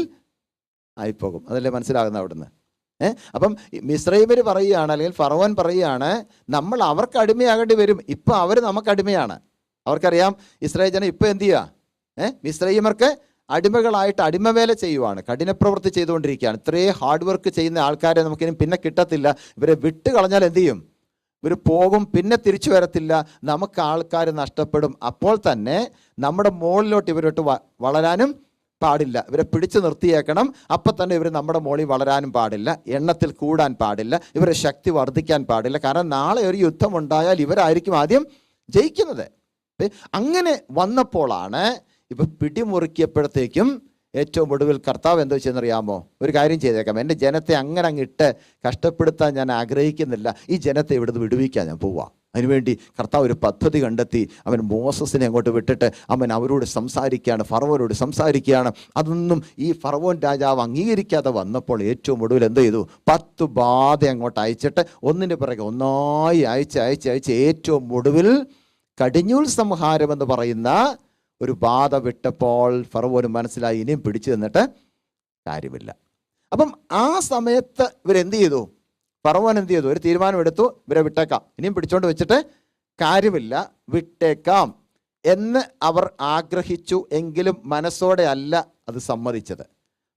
ആയിപ്പോകും. അതല്ലേ മനസ്സിലാകുന്ന അവിടുന്ന്? അപ്പം മിസ്രൈമിൽ പറയുകയാണ്, അല്ലെങ്കിൽ ഫറവോൻ പറയുകയാണ്, നമ്മൾ അവർക്ക് അടിമയാകേണ്ടി വരും. ഇപ്പം അവർ നമുക്ക് അടിമയാണ്. അവർക്കറിയാം ഇസ്രായേൽ ജനം ഇപ്പം എന്ത് ചെയ്യുക? മിസ്രൈമർക്ക് അടിമകളായിട്ട് അടിമവേല ചെയ്യുവാണ്, കഠിനപ്രവൃത്തി ചെയ്തുകൊണ്ടിരിക്കുകയാണ്. ഇത്രയും ഹാർഡ് വർക്ക് ചെയ്യുന്ന ആൾക്കാരെ നമുക്കിനി പിന്നെ കിട്ടത്തില്ല. ഇവരെ വിട്ട് കളഞ്ഞാൽ എന്ത് ചെയ്യും? ഇവർ പോകും, പിന്നെ തിരിച്ചു വരത്തില്ല, നമുക്ക് ആൾക്കാർ നഷ്ടപ്പെടും. അപ്പോൾ തന്നെ നമ്മുടെ മുകളിലോട്ട് ഇവരോട്ട് വളരാനും പാടില്ല, ഇവരെ പിടിച്ചു നിർത്തിയേക്കണം. അപ്പം തന്നെ ഇവർ നമ്മുടെ മോളിൽ വളരാനും പാടില്ല, എണ്ണത്തിൽ കൂടാൻ പാടില്ല, ഇവരെ ശക്തി വർദ്ധിക്കാൻ പാടില്ല. കാരണം നാളെ ഒരു യുദ്ധമുണ്ടായാൽ ഇവരായിരിക്കും ആദ്യം ജയിക്കുന്നത്. അങ്ങനെ വന്നപ്പോഴാണ് ഇപ്പം പിടിമുറുക്കിയപ്പോഴത്തേക്കും ഏറ്റവും ഒടുവിൽ കർത്താവ് എന്തോ ചെയ്യുന്നറിയാമോ? ഒരു കാര്യം ചെയ്തേക്കാം, എൻ്റെ ജനത്തെ അങ്ങനെ അങ്ങിട്ട് കഷ്ടപ്പെടുത്താൻ ഞാൻ ആഗ്രഹിക്കുന്നില്ല, ഈ ജനത്തെ ഇവിടുന്ന് വിടുവിക്കാൻ ഞാൻ പോവാം. അതിനുവേണ്ടി കർത്താവ് ഒരു പദ്ധതി കണ്ടെത്തി. അവൻ മോസസിനെ അങ്ങോട്ട് വിട്ടിട്ട് അവരോട് സംസാരിക്കുകയാണ്, ഫറവോനോട് സംസാരിക്കുകയാണ്. അതൊന്നും ഈ ഫറവോൻ രാജാവ് അംഗീകരിക്കാതെ വന്നപ്പോൾ ഏറ്റവും ഒടുവിൽ എന്ത് ചെയ്തു? 10 ബാധ അങ്ങോട്ട് അയച്ചിട്ട് ഒന്നിന് പിറകെ ഒന്നായി അയച്ച് ഏറ്റവും ഒടുവിൽ കടിഞ്ഞൂൽ സംഹാരം എന്ന് പറയുന്ന ഒരു ബാധ വിട്ടപ്പോൾ ഫറവോന് മനസ്സിലായി ഇനിയും പിടിച്ചു നിന്നിട്ട് കാര്യമില്ല. അപ്പം ആ സമയത്ത് ഇവരെന്ത് ചെയ്തു? ഫറവോൻ എന്ത് ചെയ്തു? ഒരു തീരുമാനമെടുത്തു, ഇവരെ വിട്ടേക്കാം, ഇനിയും പിടിച്ചോണ്ട് വെച്ചിട്ട് കാര്യമില്ല, വിട്ടേക്കാം എന്ന് അവർ ആഗ്രഹിച്ചു. എങ്കിലും മനസ്സോടെ അല്ല അത് സമ്മതിച്ചത്.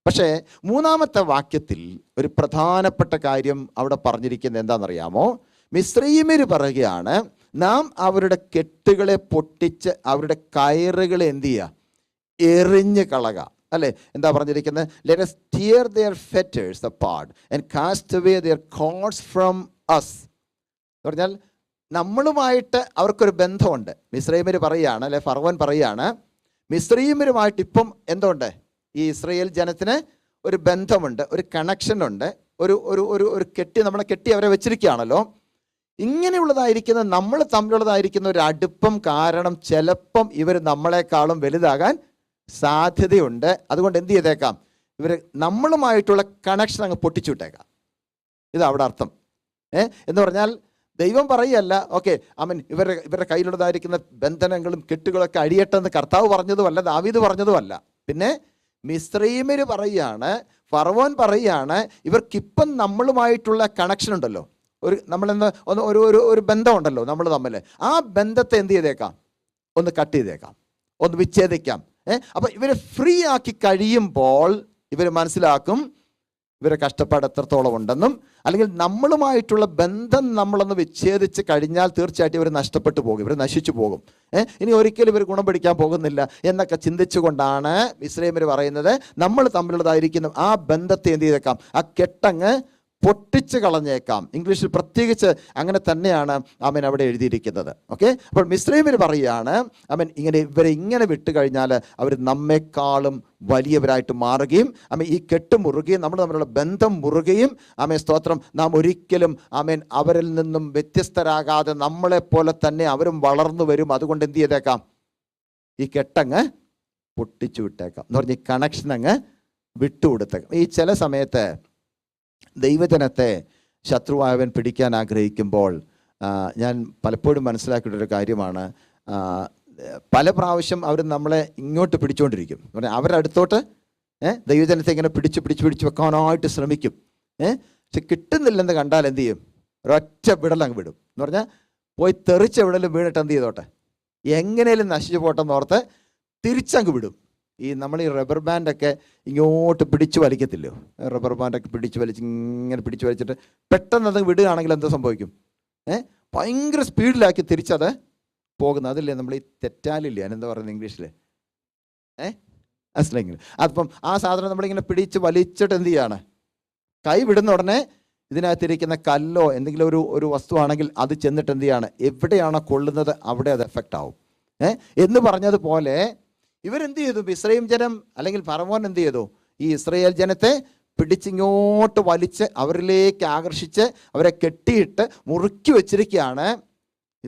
പക്ഷേ മൂന്നാമത്തെ വാക്യത്തിൽ ഒരു പ്രധാനപ്പെട്ട കാര്യം അവിടെ പറഞ്ഞിരിക്കുന്നത് എന്താണെന്നറിയാമോ? മിസ്രയീമ്യർ പറയുകയാണ്, നാം അവരുടെ കെട്ടുകളെ പൊട്ടിച്ച് അവരുടെ കയറുകളെ എന്ത് ചെയ്യുക? എറിഞ്ഞ് കളക. അല്ലേ? എന്താ പറഞ്ഞിരിക്കുന്നത്? Let us tear their fetters apart and cast away their cords from us. എന്ന് പറഞ്ഞാൽ നമ്മളുമായിട്ട് അവർക്കൊരു ബന്ധമുണ്ട്. മിസ്രയീമ്യർ പറയുകയാണ്, അല്ലെ ഫറവോൻ പറയുകയാണ്, മിസ്രയീമ്യരുമായിട്ട് ഇപ്പം എന്തുണ്ട്? ഈ ഇസ്രയേൽ ജനത്തിന് ഒരു ബന്ധമുണ്ട്, ഒരു കണക്ഷൻ ഉണ്ട്, ഒരു ഒരു ഒരു ഒരു കെട്ടി, നമ്മളെ കെട്ടി അവരെ വെച്ചിരിക്കുകയാണല്ലോ. ഇങ്ങനെയുള്ളതായിരിക്കുന്ന നമ്മൾ തമ്മിലുള്ളതായിരിക്കുന്ന ഒരു അടുപ്പം കാരണം ചിലപ്പം ഇവർ നമ്മളെക്കാളും വലുതാകാൻ സാധ്യതയുണ്ട്. അതുകൊണ്ട് എന്ത് ചെയ്തേക്കാം? ഇവർ നമ്മളുമായിട്ടുള്ള കണക്ഷൻ അങ്ങ് പൊട്ടിച്ചു വിട്ടേക്കാം. ഇത് അവിടെ അർത്ഥം. എന്ന് പറഞ്ഞാൽ ദൈവം പറയുകയല്ല, ഓക്കെ ആമേൻ, ഇവരുടെ കയ്യിലുള്ളതായിരിക്കുന്ന ബന്ധനങ്ങളും കെട്ടുകളൊക്കെ അഴിയട്ടെന്ന് കർത്താവ് പറഞ്ഞതുമല്ല, ദാവീദ് പറഞ്ഞതുമല്ല. പിന്നെ മിസ്രയീമ്യർ പറയുകയാണ്, ഫറവോൻ പറയുകയാണ്, ഇവർക്കിപ്പം നമ്മളുമായിട്ടുള്ള കണക്ഷൻ ഉണ്ടല്ലോ, ഒരു നമ്മളെന്ന് ഒരു ഒരു ഒരു ബന്ധമുണ്ടല്ലോ നമ്മൾ തമ്മിൽ. ആ ബന്ധത്തെ എന്ത് ചെയ്തേക്കാം? ഒന്ന് കട്ട് ചെയ്തേക്കാം, ഒന്ന് വിച്ഛേദിക്കാം. അപ്പം ഇവരെ ഫ്രീ ആക്കി കഴിയുമ്പോൾ ഇവർ മനസ്സിലാക്കും ഇവരെ കഷ്ടപ്പാട് എത്രത്തോളം ഉണ്ടെന്നും, അല്ലെങ്കിൽ നമ്മളുമായിട്ടുള്ള ബന്ധം നമ്മളൊന്ന് വിച്ഛേദിച്ച് കഴിഞ്ഞാൽ തീർച്ചയായിട്ടും ഇവർ നഷ്ടപ്പെട്ടു പോകും, ഇവർ നശിച്ചു പോകും, ഇനി ഒരിക്കലും ഇവർ ഗുണം പിടിക്കാൻ പോകുന്നില്ല എന്നൊക്കെ ചിന്തിച്ചുകൊണ്ടാണ് മിസ്രയീമ്യർ പറയുന്നത്, നമ്മൾ തമ്മിലുള്ളതായിരിക്കുന്ന ആ ബന്ധത്തെ എന്ത് ചെയ്തേക്കാം? ആ കെട്ടങ്ങ് പൊട്ടിച്ച് കളഞ്ഞേക്കാം. ഇംഗ്ലീഷിൽ പ്രത്യേകിച്ച് അങ്ങനെ തന്നെയാണ് ആമേൻ അവിടെ എഴുതിയിരിക്കുന്നത്. ഓക്കെ, അപ്പോൾ മിസ്രയീമ്യർ പറയുകയാണ്, ആമേൻ, ഇവരെ ഇങ്ങനെ വിട്ട് കഴിഞ്ഞാൽ അവർ നമ്മെക്കാളും വലിയവരായിട്ട് മാറുകയും ആമേൻ ഈ കെട്ട് മുറുകയും നമ്മൾ തമ്മിലുള്ള ബന്ധം മുറുകയും ആമേൻ സ്തോത്രം, നാം ഒരിക്കലും ആമേൻ അവരിൽ നിന്നും വ്യത്യസ്തരാകാതെ നമ്മളെപ്പോലെ തന്നെ അവരും വളർന്നു വരും. അതുകൊണ്ട് എന്ത് ചെയ്തേക്കാം? ഈ കെട്ടങ്ങ് പൊട്ടിച്ചു വിട്ടേക്കാം എന്ന് പറഞ്ഞ് ഈ കണക്ഷൻ അങ്ങ് വിട്ടുകൊടുത്തേക്കാം. ഈ ചില സമയത്ത് ദൈവജനത്തെ ശത്രുവായവൻ പിടിക്കാൻ ആഗ്രഹിക്കുമ്പോൾ ഞാൻ പലപ്പോഴും മനസ്സിലാക്കിയിട്ടൊരു കാര്യമാണ്, പല പ്രാവശ്യം അവർ നമ്മളെ ഇങ്ങോട്ട് പിടിച്ചുകൊണ്ടിരിക്കും. അവരുടെ അടുത്തോട്ട് ദൈവജനത്തെ ഇങ്ങനെ പിടിച്ച് വെക്കാനായിട്ട് ശ്രമിക്കും. പക്ഷെ കിട്ടുന്നില്ലെന്ന് കണ്ടാൽ എന്ത് ചെയ്യും? ഒരൊറ്റ വിടലങ്ങ് വിടും. എന്ന് പറഞ്ഞാൽ പോയി തെറിച്ച വിടലും വീണിട്ട് എന്ത് ചെയ്തോട്ടെ, എങ്ങനെയും നശിച്ചു പോട്ടെന്ന് ഓർത്ത് തിരിച്ചങ്ങ് വിടും. നമ്മൾ ഈ റബ്ബർ ബാൻഡൊക്കെ ഇങ്ങോട്ട് പിടിച്ചു വലിക്കത്തില്ലോ, റബ്ബർ ബാൻഡൊക്കെ ഇങ്ങനെ പിടിച്ചു വലിച്ചിട്ട് പെട്ടെന്ന് അത് വിടുകയാണെങ്കിൽ എന്താ സംഭവിക്കും? ഭയങ്കര സ്പീഡിലാക്കി തിരിച്ചത് പോകുന്നത്. അതില്ലേ നമ്മൾ ഈ തെറ്റാലില്ലേ, അതിനെന്താ പറയുന്നത് ഇംഗ്ലീഷിൽ? അസ്ലെങ്കിൽ. അതിപ്പം ആ സാധനം നമ്മളിങ്ങനെ പിടിച്ച് വലിച്ചിട്ട് എന്ത് ചെയ്യാണ്? കൈ വിടുന്ന ഉടനെ ഇതിനകത്തിരിക്കുന്ന കല്ലോ എന്തെങ്കിലും ഒരു വസ്തുവാണെങ്കിൽ അത് ചെന്നിട്ട് എന്ത് ചെയ്യാണ്? എവിടെയാണോ കൊള്ളുന്നത് അവിടെ അത് എഫക്റ്റ് ആവും. എന്ന് പറഞ്ഞതുപോലെ ഇവരെന്ത് ചെയ്തു? മിസ്രയീം ജനം അല്ലെങ്കിൽ ഫറവോൻ എന്ത് ചെയ്തു? ഈ ഇസ്രയേൽ ജനത്തെ പിടിച്ചിങ്ങോട്ട് വലിച്ച് അവരിലേക്ക് ആകർഷിച്ച് അവരെ കെട്ടിയിട്ട് മുറുക്കി വെച്ചിരിക്കുകയാണ്.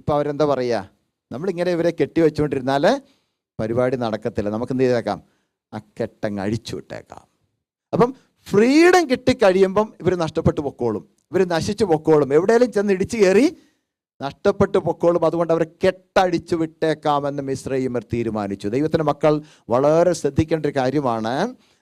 ഇപ്പം അവരെന്താ പറയുക? നമ്മളിങ്ങനെ ഇവരെ കെട്ടി വെച്ചുകൊണ്ടിരുന്നാൽ പരിപാടി നടക്കത്തില്ല, നമുക്ക് എന്ത് ചെയ്തേക്കാം? ആ കെട്ടങ്ങ് അഴിച്ചു വിട്ടേക്കാം. അപ്പം ഫ്രീഡം കിട്ടിക്കഴിയുമ്പം ഇവർ നഷ്ടപ്പെട്ടു പൊക്കോളും, ഇവർ നശിച്ചു പൊക്കോളും, എവിടെയെങ്കിലും ചെന്ന് ഇടിച്ചു കയറി നഷ്ടപ്പെട്ടു പൊക്കോളും. അതുകൊണ്ട് അവരെ കെട്ടടിച്ചു വിട്ടേക്കാമെന്ന് മിസ്രയീമ്യർ തീരുമാനിച്ചു. ദൈവത്തിൻ്റെ മക്കൾ വളരെ ശ്രദ്ധിക്കേണ്ട ഒരു കാര്യമാണ്,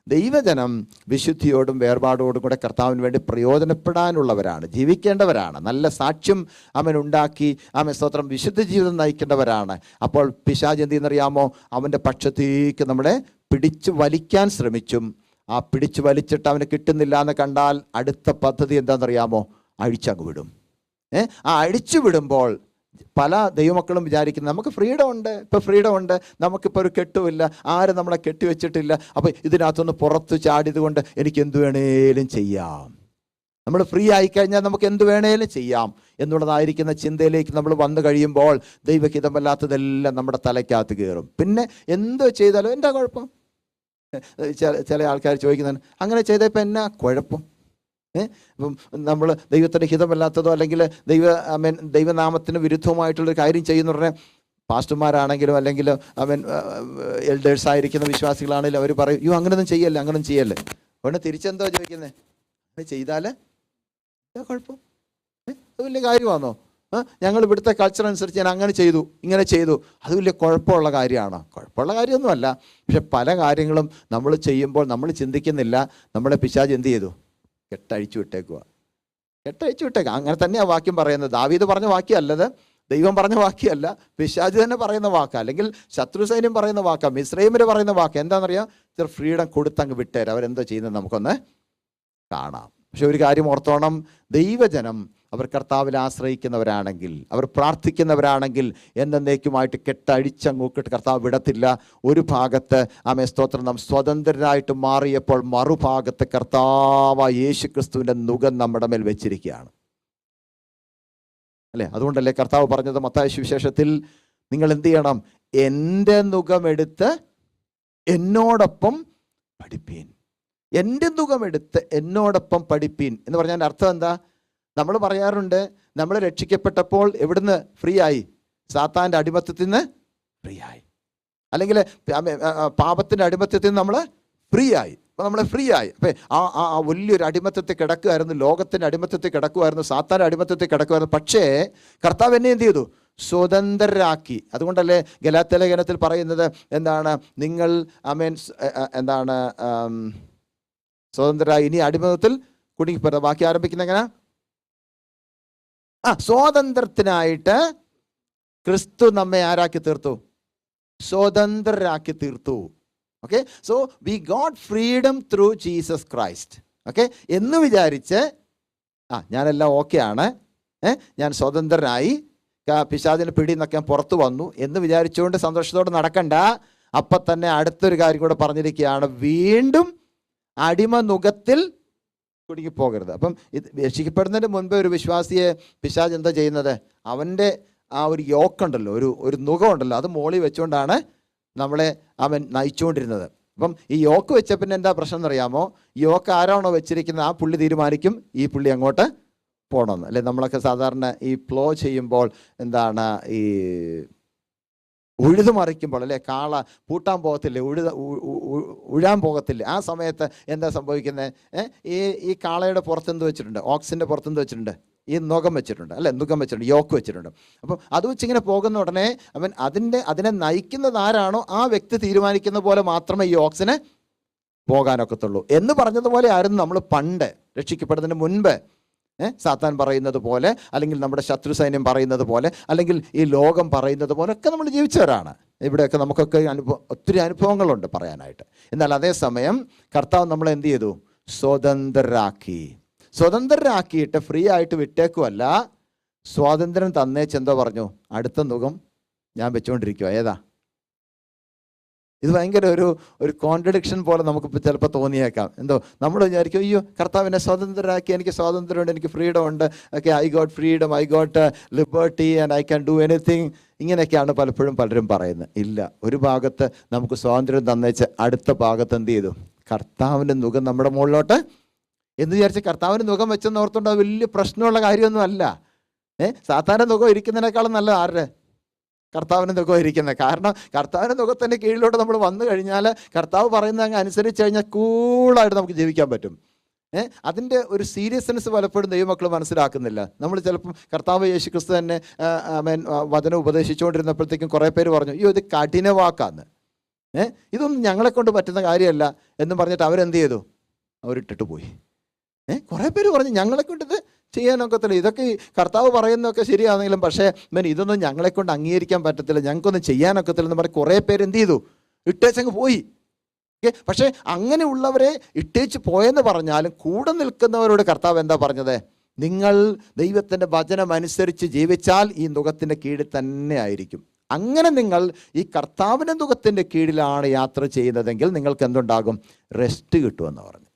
ദൈവജനം വിശുദ്ധിയോടും വേർപാടോടും കൂടെ കർത്താവിന് വേണ്ടി പ്രയോജനപ്പെടാനുള്ളവരാണ്, ജീവിക്കേണ്ടവരാണ്, നല്ല സാക്ഷ്യം അവൻ ഉണ്ടാക്കി അവൻ സ്തോത്രം വിശുദ്ധ ജീവിതം നയിക്കേണ്ടവരാണ്. അപ്പോൾ പിശാച് എന്ത് ചെയ്യുന്നറിയാമോ? അവൻ്റെ പക്ഷത്തേക്ക് നമ്മളെ പിടിച്ചു വലിക്കാൻ ശ്രമിച്ചും ആ പിടിച്ചു വലിച്ചിട്ട് അവന് കിട്ടുന്നില്ല എന്ന് കണ്ടാൽ അടുത്ത പദ്ധതി എന്താണെന്നറിയാമോ? അഴിച്ചങ്ങ് വിടും. ആ അഴിച്ചു വിടുമ്പോൾ പല ദൈവമക്കളും വിചാരിക്കുന്നത് നമുക്ക് ഫ്രീഡം ഉണ്ട്, ഇപ്പോൾ ഫ്രീഡം ഉണ്ട്, നമുക്കിപ്പോൾ ഒരു കെട്ടുമില്ല, ആരും നമ്മളെ കെട്ടിവെച്ചിട്ടില്ല, അപ്പോൾ ഇതിനകത്തൊന്ന് പുറത്ത് ചാടിയത് കൊണ്ട് എനിക്ക് എന്തു വേണേലും ചെയ്യാം, നമ്മൾ ഫ്രീ ആയിക്കഴിഞ്ഞാൽ നമുക്ക് എന്ത് വേണേലും ചെയ്യാം എന്നുള്ളതായിരിക്കുന്ന ചിന്തയിലേക്ക് നമ്മൾ വന്നു കഴിയുമ്പോൾ ദൈവഹിതമല്ലാത്തതെല്ലാം നമ്മുടെ തലയ്ക്കകത്ത് കയറും. പിന്നെ എന്തോ ചെയ്താലും എന്താ കുഴപ്പം? ചില ആൾക്കാർ ചോദിക്കുന്നതാണ്, അങ്ങനെ ചെയ്താൽ ഇപ്പം എന്നാ കുഴപ്പം? ഇപ്പം നമ്മൾ ദൈവത്തിൻ്റെ ഹിതമല്ലാത്തതോ അല്ലെങ്കിൽ ദൈവനാമത്തിന് വിരുദ്ധവുമായിട്ടുള്ളൊരു കാര്യം ചെയ്യുന്ന പറഞ്ഞാൽ പാസ്റ്റർമാരാണെങ്കിലും അല്ലെങ്കിൽ എൽഡേഴ്സ് ആയിരിക്കുന്ന വിശ്വാസികളാണെങ്കിലും അവർ പറയും, യോ അങ്ങനെയൊന്നും ചെയ്യല്ലേ, അങ്ങനെയൊന്നും ചെയ്യല്ലേ. ഉടനെ തിരിച്ചെന്തോ ചോദിക്കുന്നത്, അങ്ങനെ ചെയ്താൽ എന്താ കുഴപ്പം? അത് വലിയ കാര്യമാണോ? ഞങ്ങൾ ഇവിടുത്തെ കൾച്ചർ അനുസരിച്ച് ഞാൻ അങ്ങനെ ചെയ്തു ഇങ്ങനെ ചെയ്തു. അത് വലിയ കുഴപ്പമുള്ള കാര്യമാണോ? കുഴപ്പമുള്ള കാര്യമൊന്നുമല്ല. പക്ഷെ പല കാര്യങ്ങളും നമ്മൾ ചെയ്യുമ്പോൾ നമ്മൾ ചിന്തിക്കുന്നില്ല. നമ്മളെ പിശാച് എന്ത് ചെയ്തു? കെട്ടഴിച്ചു വിട്ടേക്കുക. അങ്ങനെ തന്നെയാണ് വാക്യം പറയുന്നത്. ദാവീദ് പറഞ്ഞ വാക്യമല്ലത്, ദൈവം പറഞ്ഞ വാക്യമല്ല, പിശാച് തന്നെ പറയുന്ന വാക്കാണ്, അല്ലെങ്കിൽ ശത്രു സൈന്യം പറയുന്ന വാക്കാണ്, മിസ്രൈമിന് പറയുന്ന വാക്ക്. എന്താണെന്നറിയാം? ഇത്ര ഫ്രീഡം കൊടുത്തങ്ങ് വിട്ടേര്, അവരെന്തോ ചെയ്യുന്നത് നമുക്കൊന്ന് കാണാം. പക്ഷെ ഒരു കാര്യം ഓർത്തോണം, ദൈവജനം അവർ കർത്താവിൽ ആശ്രയിക്കുന്നവരാണെങ്കിൽ, അവർ പ്രാർത്ഥിക്കുന്നവരാണെങ്കിൽ എന്നേക്കുമായിട്ട് കെട്ടഴിച്ചങ്ങൂക്കിട്ട് കർത്താവ് വിടത്തില്ല. ഒരു ഭാഗത്ത് ആമേൻ സ്തോത്രം നാം സ്വതന്ത്രരായിട്ട് മാറിയപ്പോൾ മറുഭാഗത്ത് കർത്താവ് യേശു ക്രിസ്തുവിൻ്റെ നുകം നമ്മുടെ മേൽ വെച്ചിരിക്കുകയാണ് അല്ലേ? അതുകൊണ്ടല്ലേ കർത്താവ് പറഞ്ഞത് മത്തായി സുവിശേഷത്തിൽ, നിങ്ങൾ എന്ത് ചെയ്യണം? എൻ്റെ നുകമെടുത്ത് എന്നോടൊപ്പം പഠിപ്പീൻ. എൻ്റെ നുകമെടുത്ത് എന്നോടൊപ്പം പഠിപ്പീൻ എന്ന് പറഞ്ഞാൽ അർത്ഥം എന്താ? നമ്മൾ പറയാറുണ്ട്, നമ്മൾ രക്ഷിക്കപ്പെട്ടപ്പോൾ എവിടുന്ന് ഫ്രീ ആയി? സാത്താൻ്റെ അടിമത്തത്തിൽ നിന്ന് ഫ്രീ ആയി, അല്ലെങ്കിൽ പാപത്തിൻ്റെ അടിമത്തത്തിൽ നിന്ന് നമ്മൾ ഫ്രീ ആയി. അപ്പോൾ നമ്മൾ ഫ്രീ ആയി. അപ്പോൾ ആ വലിയൊരു അടിമത്തത്തിൽ കിടക്കുമായിരുന്നു, ലോകത്തിൻ്റെ അടിമത്തത്തിൽ കിടക്കുമായിരുന്നു, സാത്താൻ്റെ അടിമത്തത്തിൽ കിടക്കുമായിരുന്നു. പക്ഷേ കർത്താവ് എന്നെ എന്ത് ചെയ്തു? സ്വതന്ത്രരാക്കി. അതുകൊണ്ടല്ലേ ഗലാത്യ ലേഖനത്തിൽ പറയുന്നത് എന്താണ്? നിങ്ങൾ എന്താണ് സ്വതന്ത്രരായി, ഇനി അടിമത്തത്തിൽ കുടുങ്ങിപ്പോരുത്. ബാക്കി ആരംഭിക്കുന്ന എങ്ങനെ? സ്വാതന്ത്ര്യത്തിനായിട്ട് ക്രിസ്തു നമ്മെ ആരാക്കി തീർത്തു? സ്വതന്ത്രരാക്കി തീർത്തു. Okay, so we got freedom through Jesus Christ. Okay, എന്ന് വിചാരിച്ച് ഞാനെല്ലാം ഓക്കെ ആണ്, ഞാൻ സ്വതന്ത്രനായി, പിശാചിന് പിടി നിന്നൊക്കെ ഞാൻ പുറത്തു വന്നു എന്ന് വിചാരിച്ചുകൊണ്ട് സന്തോഷത്തോടെ നടക്കണ്ട. അപ്പം തന്നെ അടുത്തൊരു കാര്യം കൂടെ പറഞ്ഞിരിക്കുകയാണ്, വീണ്ടും അടിമ നുകത്തിൽ കുടുങ്ങിപ്പോകരുത്. അപ്പം ഇത് രക്ഷിക്കപ്പെടുന്നതിന് മുൻപേ ഒരു വിശ്വാസിയെ പിശാച് എന്താ ചെയ്യുന്നത്? അവൻ്റെ ആ ഒരു യോക്കുണ്ടല്ലോ, ഒരു നുഖമുണ്ടല്ലോ, അത് മോളി വെച്ചുകൊണ്ടാണ് നമ്മളെ അവൻ നയിച്ചുകൊണ്ടിരുന്നത്. അപ്പം ഈ യോക്ക് വെച്ച പിന്നെ എന്താ പ്രശ്നം എന്നറിയാമോ? ഈ യോക്ക് ആരാണോ വെച്ചിരിക്കുന്നത് ആ പുള്ളി തീരുമാനിക്കും ഈ പുള്ളി അങ്ങോട്ട് പോകണമെന്ന്. അല്ലെ, നമ്മളൊക്കെ സാധാരണ ഈ പ്ലോ ചെയ്യുമ്പോൾ എന്താണ്, ഈ ഉഴുതുമറിക്കുമ്പോൾ അല്ലെ, കാള പൂട്ടാൻ പോകത്തില്ലേ, ഉഴാൻ പോകത്തില്ലേ, ആ സമയത്ത് എന്താ സംഭവിക്കുന്നത്? ഈ കാളയുടെ പുറത്തെന്ത് വെച്ചിട്ടുണ്ട്? ഓക്സിൻ്റെ പുറത്തെന്ത് വെച്ചിട്ടുണ്ട്? ഈ നുകം വെച്ചിട്ടുണ്ട് അല്ലെ, നുകം വെച്ചിട്ടുണ്ട്, യോക്ക് വെച്ചിട്ടുണ്ട്. അപ്പം അത് വെച്ചിങ്ങനെ പോകുന്ന ഉടനെ അവൻ അതിനെ നയിക്കുന്നത് ആരാണോ ആ വ്യക്തി തീരുമാനിക്കുന്ന പോലെ മാത്രമേ ഈ ഓക്സിന് പോകാനൊക്കത്തുള്ളൂ എന്ന് പറഞ്ഞതുപോലെ ആയിരുന്നു നമ്മൾ പണ്ട് രക്ഷിക്കപ്പെടുന്നതിന് മുൻപ് സാത്താൻ പറയുന്നത് പോലെ, അല്ലെങ്കിൽ നമ്മുടെ ശത്രു സൈന്യം പറയുന്നത് പോലെ, അല്ലെങ്കിൽ ഈ ലോകം പറയുന്നത് പോലെ ഒക്കെ നമ്മൾ ജീവിച്ചവരാണ്. ഇവിടെയൊക്കെ നമുക്കൊക്കെ ഒത്തിരി അനുഭവങ്ങളുണ്ട് പറയാനായിട്ട്. എന്നാൽ അതേസമയം കർത്താവ് നമ്മളെ എന്ത് ചെയ്തു? സ്വതന്ത്രരാക്കിയിട്ട് ഫ്രീ ആയിട്ട് വിട്ടേക്കുമല്ല, സ്വാതന്ത്ര്യം തന്നേച്ചെന്തോ പറഞ്ഞു? അടുത്ത നുകം ഞാൻ വെച്ചുകൊണ്ടിരിക്കുക. ഏതാ? ഇത് ഭയങ്കര ഒരു കോൺട്രഡിക്ഷൻ പോലെ നമുക്ക് ചിലപ്പോൾ തോന്നിയേക്കാം. എന്തോ നമ്മൾ വിചാരിക്കും, അയ്യോ കർത്താവിനെ സ്വതന്ത്രരാക്കി, എനിക്ക് സ്വാതന്ത്ര്യമുണ്ട്, എനിക്ക് ഫ്രീഡം ഉണ്ട്, okay, I got freedom, I got liberty and I can do anything. ഇങ്ങനെയൊക്കെയാണ് പലപ്പോഴും പലരും പറയുന്നത്. ഇല്ല, ഒരു ഭാഗത്ത് നമുക്ക് സ്വാതന്ത്ര്യം തന്നേച്ച് അടുത്ത ഭാഗത്ത് എന്ത് ചെയ്തു? കർത്താവിൻ്റെ നുകം നമ്മുടെ മുകളിലോട്ട് എന്ന് വിചാരിച്ച് കർത്താവിന് നുകം വെച്ചെന്ന് ഓർത്തുകൊണ്ട് അത് വലിയ പ്രശ്നമുള്ള കാര്യമൊന്നും അല്ല. സാത്താൻ്റെ നുകം ഇരിക്കുന്നതിനേക്കാളും നല്ല ആരുടെ? കർത്താവിന് നുഖം ഇരിക്കുന്നത്. കാരണം കർത്താവിൻ്റെ നുഖത്തിൻ്റെ കീഴിലോട്ട് നമ്മൾ വന്നു കഴിഞ്ഞാൽ, കർത്താവ് പറയുന്നത് അങ്ങ് അനുസരിച്ച് കഴിഞ്ഞാൽ കൂളായിട്ട് നമുക്ക് ജീവിക്കാൻ പറ്റും. അതിൻ്റെ ഒരു സീരിയസ്നെസ് പലപ്പോഴും ദൈവമക്കൾ മനസ്സിലാക്കുന്നില്ല. നമ്മൾ ചിലപ്പം കർത്താവ് യേശു ക്രിസ്തു തന്നെ വചനം ഉപദേശിച്ചുകൊണ്ടിരുന്നപ്പോഴത്തേക്കും കുറേ പേര് പറഞ്ഞു, അയ്യോ ഇത് കഠിന വാക്കാന്ന്, ഇതൊന്നും ഞങ്ങളെ കൊണ്ട് പറ്റുന്ന കാര്യമല്ല എന്നും പറഞ്ഞിട്ട് അവരെന്ത് ചെയ്തു? അവരിട്ടിട്ട് പോയി. കുറേ പേര് പറഞ്ഞു ഞങ്ങളെ കൊണ്ട് ഇത് ചെയ്യാനൊക്കത്തില്ല, ഇതൊക്കെ കർത്താവ് പറയുന്നതൊക്കെ ശരിയാണെങ്കിലും പക്ഷേ ഇതൊന്നും ഞങ്ങളെ കൊണ്ട് അംഗീകരിക്കാൻ പറ്റത്തില്ല, ഞങ്ങൾക്കൊന്നും ചെയ്യാനൊക്കത്തില്ല എന്ന് പറഞ്ഞ് കുറേ പേര് എന്ത് ചെയ്തു? ഇട്ടേച്ചങ്ങ് പോയി. പക്ഷേ അങ്ങനെയുള്ളവരെ ഇട്ടേച്ച് പോയെന്ന് പറഞ്ഞാലും കൂടെ നിൽക്കുന്നവരോട് കർത്താവ് എന്താ പറഞ്ഞത്? നിങ്ങൾ ദൈവത്തിൻ്റെ വചനം അനുസരിച്ച് ജീവിച്ചാൽ ഈ നുഖത്തിൻ്റെ കീഴിൽ തന്നെ ആയിരിക്കും. അങ്ങനെ നിങ്ങൾ ഈ കർത്താവിൻ്റെ നുഖത്തിൻ്റെ കീഴിലാണ് യാത്ര ചെയ്യുന്നതെങ്കിൽ നിങ്ങൾക്ക് എന്തുണ്ടാകും? റെസ്റ്റ് കിട്ടുമെന്ന് പറഞ്ഞു.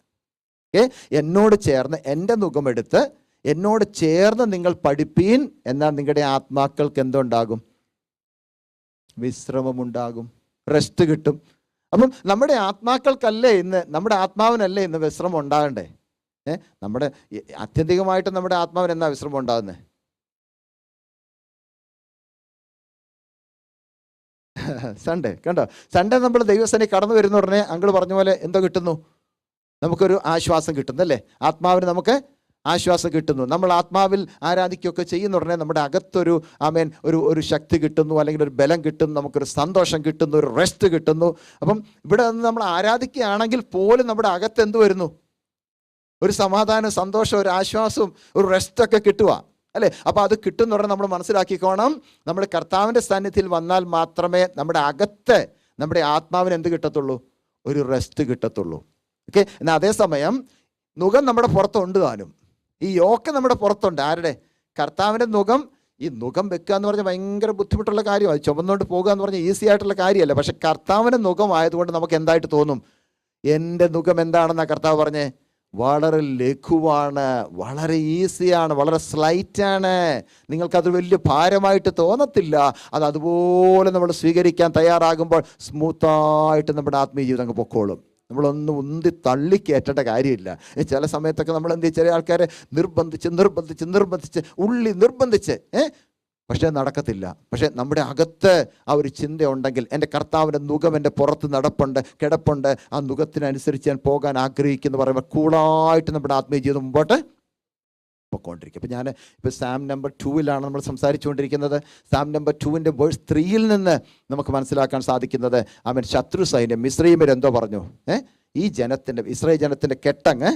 എന്നോട് ചേർന്ന് എൻ്റെ നുഖമെടുത്ത് എന്നോട് ചേർന്ന് നിങ്ങൾ പഠിപ്പീൻ, എന്നാൽ നിങ്ങളുടെ ആത്മാക്കൾക്ക് എന്തുണ്ടാകും? വിശ്രമമുണ്ടാകും, റെസ്റ്റ് കിട്ടും. അപ്പം നമ്മുടെ ആത്മാക്കൾക്കല്ലേ ഇന്ന്, നമ്മുടെ ആത്മാവിനല്ലേ ഇന്ന് വിശ്രമം ഉണ്ടാകണ്ടേ? നമ്മുടെ ആത്യന്തികമായിട്ട് നമ്മുടെ ആത്മാവിന് എന്നാ വിശ്രമം ഉണ്ടാകുന്നത്? സൺഡേ. കണ്ടോ, സൺഡേ നമ്മൾ ദൈവസേനയിൽ കടന്നു വരുന്ന ഉടനെ അങ്കിൾ പറഞ്ഞ പോലെ എന്തോ കിട്ടുന്നു? നമുക്കൊരു ആശ്വാസം കിട്ടുന്നല്ലേ? ആത്മാവിന് നമുക്ക് ആശ്വാസം കിട്ടുന്നു. നമ്മൾ ആത്മാവിൽ ആരാധിക്കുകയൊക്കെ ചെയ്യുന്ന ഉടനെ നമ്മുടെ അകത്തൊരു ഒരു ശക്തി കിട്ടുന്നു, അല്ലെങ്കിൽ ഒരു ബലം കിട്ടുന്നു, നമുക്കൊരു സന്തോഷം കിട്ടുന്നു, ഒരു റെസ്റ്റ് കിട്ടുന്നു. അപ്പം ഇവിടെ നിന്ന് നമ്മൾ ആരാധിക്കുകയാണെങ്കിൽ പോലും നമ്മുടെ അകത്ത് എന്ത് വരുന്നു? ഒരു സമാധാനം, സന്തോഷം, ഒരു ആശ്വാസവും ഒരു റെസ്റ്റൊക്കെ കിട്ടുക അല്ലേ? അപ്പോൾ അത് കിട്ടുന്ന ഉടനെ നമ്മൾ മനസ്സിലാക്കിക്കോണം, നമ്മൾ കർത്താവിൻ്റെ സാന്നിധ്യത്തിൽ വന്നാൽ മാത്രമേ നമ്മുടെ അകത്ത് നമ്മുടെ ആത്മാവിന് എന്ത് കിട്ടത്തുള്ളൂ? ഒരു റെസ്റ്റ് കിട്ടത്തുള്ളൂ. ഓക്കെ. എന്നാൽ അതേസമയം നുകം നമ്മുടെ പുറത്തുണ്ട് താനും. ഈ യോക്ക് നമ്മുടെ പുറത്തുണ്ട്. ആരുടെ? കർത്താവിൻ്റെ നുകം. ഈ നുകം വെക്കുക എന്ന് പറഞ്ഞാൽ ഭയങ്കര ബുദ്ധിമുട്ടുള്ള കാര്യമാണ്. ചുമന്നുകൊണ്ട് പോകുക എന്ന് പറഞ്ഞാൽ ഈസി ആയിട്ടുള്ള കാര്യമല്ല. പക്ഷെ കർത്താവിൻ്റെ നുകം ആയതുകൊണ്ട് നമുക്ക് എന്തായിട്ട് തോന്നും? എൻ്റെ നുകം എന്താണെന്നാണ് കർത്താവ് പറഞ്ഞേ? വളരെ ലഘുവാണ്, വളരെ ഈസിയാണ്, വളരെ സ്ലൈറ്റാണ്. നിങ്ങൾക്കത് വലിയ ഭാരമായിട്ട് തോന്നത്തില്ല. അത് അതുപോലെ നമ്മൾ സ്വീകരിക്കാൻ തയ്യാറാകുമ്പോൾ സ്മൂത്തായിട്ട് നമ്മുടെ ആത്മീയ ജീവിതം അങ്ങ് പൊക്കോളും. നമ്മളൊന്നും ഉന്തി തള്ളിക്കയറ്റേണ്ട കാര്യമില്ല. ചില സമയത്തൊക്കെ നമ്മൾ എന്ത്, ചില ആൾക്കാരെ നിർബന്ധിച്ച് ഉള്ളി നിർബന്ധിച്ച് പക്ഷേ നടക്കത്തില്ല. പക്ഷേ നമ്മുടെ അകത്ത് ആ ഒരു ചിന്ത ഉണ്ടെങ്കിൽ, എൻ്റെ കർത്താവിൻ്റെ നുകം എൻ്റെ പുറത്ത് കിടപ്പുണ്ട്, ആ നുകത്തിനനുസരിച്ച് ഞാൻ പോകാൻ ആഗ്രഹിക്കുന്നു പറയുമ്പോൾ കൂളായിട്ട് നമ്മുടെ ആത്മീയ ജീവിതം മുമ്പോട്ട് പൊയ്ക്കൊണ്ടിരിക്കും. അപ്പോൾ ഇപ്പോൾ സാം നമ്പർ 2 നമ്മൾ സംസാരിച്ചുകൊണ്ടിരിക്കുന്നത്. സാം നമ്പർ 2 വേഴ്സ് 3 നിന്ന് നമുക്ക് മനസ്സിലാക്കാൻ സാധിക്കുന്നത്, ശത്രു സൈന്യം മിസ്രയീമ്യർ എന്തോ പറഞ്ഞു? ഇസ്രായേൽ ജനത്തിൻ്റെ കെട്ടങ്ങ്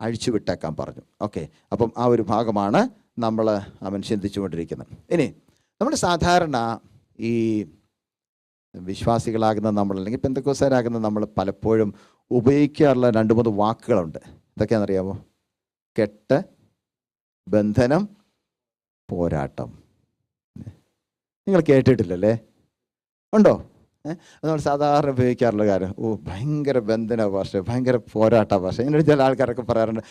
അഴിച്ചുവിട്ടേക്കാൻ പറഞ്ഞു. ഓക്കെ. അപ്പം ആ ഒരു ഭാഗമാണ് നമ്മൾ ചിന്തിച്ചുകൊണ്ടിരിക്കുന്നത്. ഇനി നമ്മൾ സാധാരണ ഈ വിശ്വാസികളാകുന്ന നമ്മൾ, അല്ലെങ്കിൽ പെന്തക്കോസ്തരാകുന്ന നമ്മൾ പലപ്പോഴും ഉപയോഗിക്കാറുള്ള 2-3 വാക്കുകളുണ്ട്. ഇതൊക്കെയാണെന്നറിയാമോ? കെട്ട്, ബന്ധനം, പോരാട്ടം. നിങ്ങൾ കേട്ടിട്ടില്ലല്ലേ? ഉണ്ടോ? നമ്മൾ സാധാരണ ഉപയോഗിക്കാറുള്ള കാര്യം, ഭയങ്കര ബന്ധന ഭാഷ, ഭയങ്കര പോരാട്ട ഭാഷ. ഇങ്ങനെ ചില ആൾക്കാരൊക്കെ പറയാറുണ്ട്,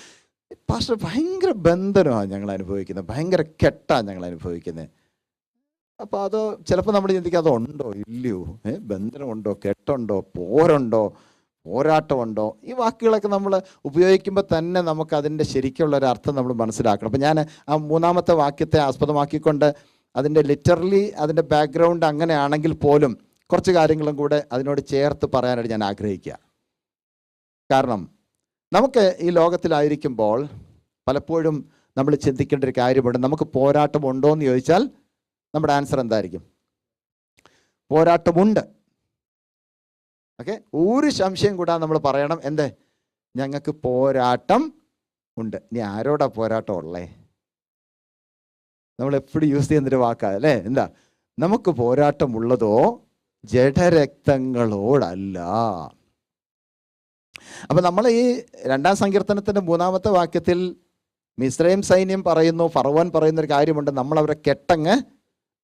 പാസ്റ്റർ ഭയങ്കര ബന്ധനമാണ് ഞങ്ങൾ അനുഭവിക്കുന്നത്, ഭയങ്കര കെട്ടാണ് ഞങ്ങൾ അനുഭവിക്കുന്നത്. അപ്പോൾ അത് ചിലപ്പോൾ നമ്മൾ ചിന്തിക്കുക, അതുണ്ടോ ഇല്ലയോ? ബന്ധനമുണ്ടോ, കെട്ടുണ്ടോ, പോരാട്ടമുണ്ടോ? ഈ വാക്കുകളൊക്കെ നമ്മൾ ഉപയോഗിക്കുമ്പോൾ തന്നെ നമുക്ക് അതിൻ്റെ ശരിക്കുള്ളൊരു അർത്ഥം നമ്മൾ മനസ്സിലാക്കണം. അപ്പോൾ ഞാൻ ആ 3-ാമത്തെ വാക്യത്തെ ആസ്പദമാക്കിക്കൊണ്ട് അതിൻ്റെ ലിറ്ററലി അതിൻ്റെ ബാക്ക്ഗ്രൗണ്ട് അങ്ങനെയാണെങ്കിൽ പോലും കുറച്ച് കാര്യങ്ങളും കൂടെ അതിനോട് ചേർത്ത് പറയാനായിട്ട് ഞാൻ ആഗ്രഹിക്കുക. കാരണം നമുക്ക് ഈ ലോകത്തിലായിരിക്കുമ്പോൾ പലപ്പോഴും നമ്മൾ ചിന്തിക്കേണ്ട ഒരു കാര്യമുണ്ട്. നമുക്ക് പോരാട്ടമുണ്ടോ എന്ന് ചോദിച്ചാൽ നമ്മുടെ ആൻസർ എന്തായിരിക്കും? പോരാട്ടമുണ്ട്. ഓക്കെ. ഒരു സംശയം കൂടാതെ നമ്മൾ പറയണം, എന്തേ? ഞങ്ങൾക്ക് പോരാട്ടം ഉണ്ട്. ഇനി ആരോടാ പോരാട്ടം ഉള്ളേ? നമ്മൾ എപ്പോഴും യൂസ് ചെയ്യുന്നൊരു വാക്കാണ് അല്ലേ? എന്താ? നമുക്ക് പോരാട്ടമുള്ളതോ ജഡരക്തങ്ങളോടല്ല. അപ്പം നമ്മൾ ഈ 2-ാം സങ്കീർത്തനത്തിൻ്റെ 3-ാമത്തെ വാക്യത്തിൽ മിസ്രയീം സൈന്യം പറയുന്നു, ഫറവോൻ പറയുന്നൊരു കാര്യമുണ്ട്, നമ്മൾ അവരെ കെട്ടങ്ങ്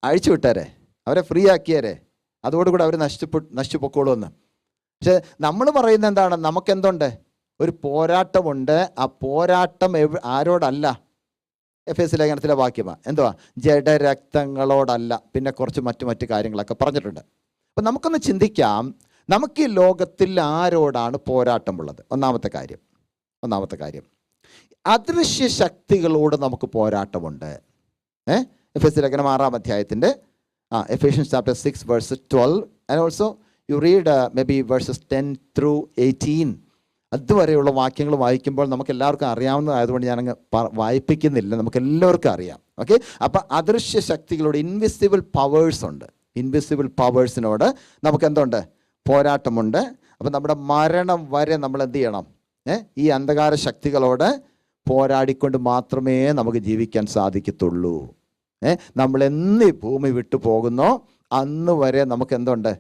അഴിച്ചു വിട്ടേരെ, അവരെ ഫ്രീ ആക്കിയേരെ, അതോടുകൂടി അവർ നശിച്ചു പൊക്കോളൂന്ന്. പക്ഷെ നമ്മൾ പറയുന്നത് എന്താണ്? നമുക്കെന്തുണ്ട്? ഒരു പോരാട്ടമുണ്ട്. ആ പോരാട്ടം ആരോടല്ല? എഫേസ്യ ലേഖനത്തിലെ വാക്യമാണ്. എന്തുവാ? ജഡരക്തങ്ങളോടല്ല. പിന്നെ കുറച്ച് മറ്റു കാര്യങ്ങളൊക്കെ പറഞ്ഞിട്ടുണ്ട്. അപ്പം നമുക്കൊന്ന് ചിന്തിക്കാം, നമുക്ക് ഈ ലോകത്തിൽ ആരോടാണ് പോരാട്ടമുള്ളത്? ഒന്നാമത്തെ കാര്യം അദൃശ്യ ശക്തികളോട് നമുക്ക് പോരാട്ടമുണ്ട്. എഫേസ്യ ലേഖനം 6-ാം അധ്യായത്തിൻ്റെ Ephesians chapter 6 verses 12 and also you read may be versus 10 through 18. അതുവരെയുള്ള വാക്യങ്ങൾ വായിക്കുമ്പോൾ നമുക്ക് എല്ലാവർക്കും അറിയാവുന്നതായതുകൊണ്ട് ഞാനങ്ങ് വായിപ്പിക്കുന്നില്ല, നമുക്ക് എല്ലാവർക്കും അറിയാം. ഓക്കെ. അപ്പം അദൃശ്യ ശക്തികളോട്, ഇൻവിസിബിൾ പവേഴ്സ് ഉണ്ട്. ഇൻവിസിബിൾ പവേഴ്സിനോട് നമുക്ക് എന്തുണ്ട്? പോരാട്ടമുണ്ട്. അപ്പം നമ്മുടെ മരണം വരെ നമ്മൾ എന്ത് ചെയ്യണം? ഈ അന്ധകാര ശക്തികളോട് പോരാടിക്കൊണ്ട് മാത്രമേ നമുക്ക് ജീവിക്കാൻ സാധിക്കത്തുള്ളൂ. നമ്മൾ എന്ന് ഈ ഭൂമി വിട്ടു പോകുന്നോ അന്ന് വരെ നമുക്ക് എന്തുണ്ട്?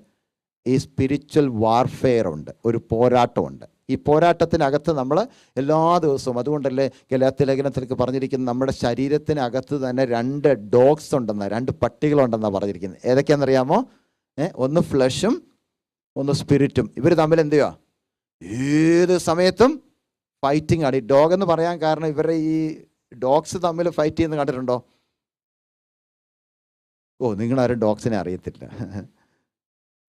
ഈ സ്പിരിച്വൽ വാർഫെയർ ഉണ്ട്, ഒരു പോരാട്ടമുണ്ട്. ഈ പോരാട്ടത്തിനകത്ത് നമ്മൾ എല്ലാ ദിവസവും, അതുകൊണ്ടല്ലേ ഗലാത്യ ലേഖനത്തിലേക്ക് പറഞ്ഞിരിക്കുന്നത്, നമ്മുടെ ശരീരത്തിനകത്ത് തന്നെ 2 ഡോഗ്സ് ഉണ്ടെന്ന, 2 പട്ടികളുണ്ടെന്നാണ് പറഞ്ഞിരിക്കുന്നത്. ഏതൊക്കെയാണെന്നറിയാമോ? ഒന്ന് ഫ്ലഷും ഒന്ന് സ്പിരിറ്റും. ഇവർ തമ്മിൽ എന്ത് ചെയ്യുക? ഏത് സമയത്തും ഫൈറ്റിംഗ് ആണ്. ഈ ഡോഗ് എന്ന് പറയാൻ കാരണം ഇവരുടെ ഈ ഡോഗ്സ് തമ്മിൽ ഫൈറ്റ് ചെയ്യുന്നത് കണ്ടിട്ടുണ്ടോ? നിങ്ങളാരും ഡോഗ്സിനെ അറിയത്തില്ല.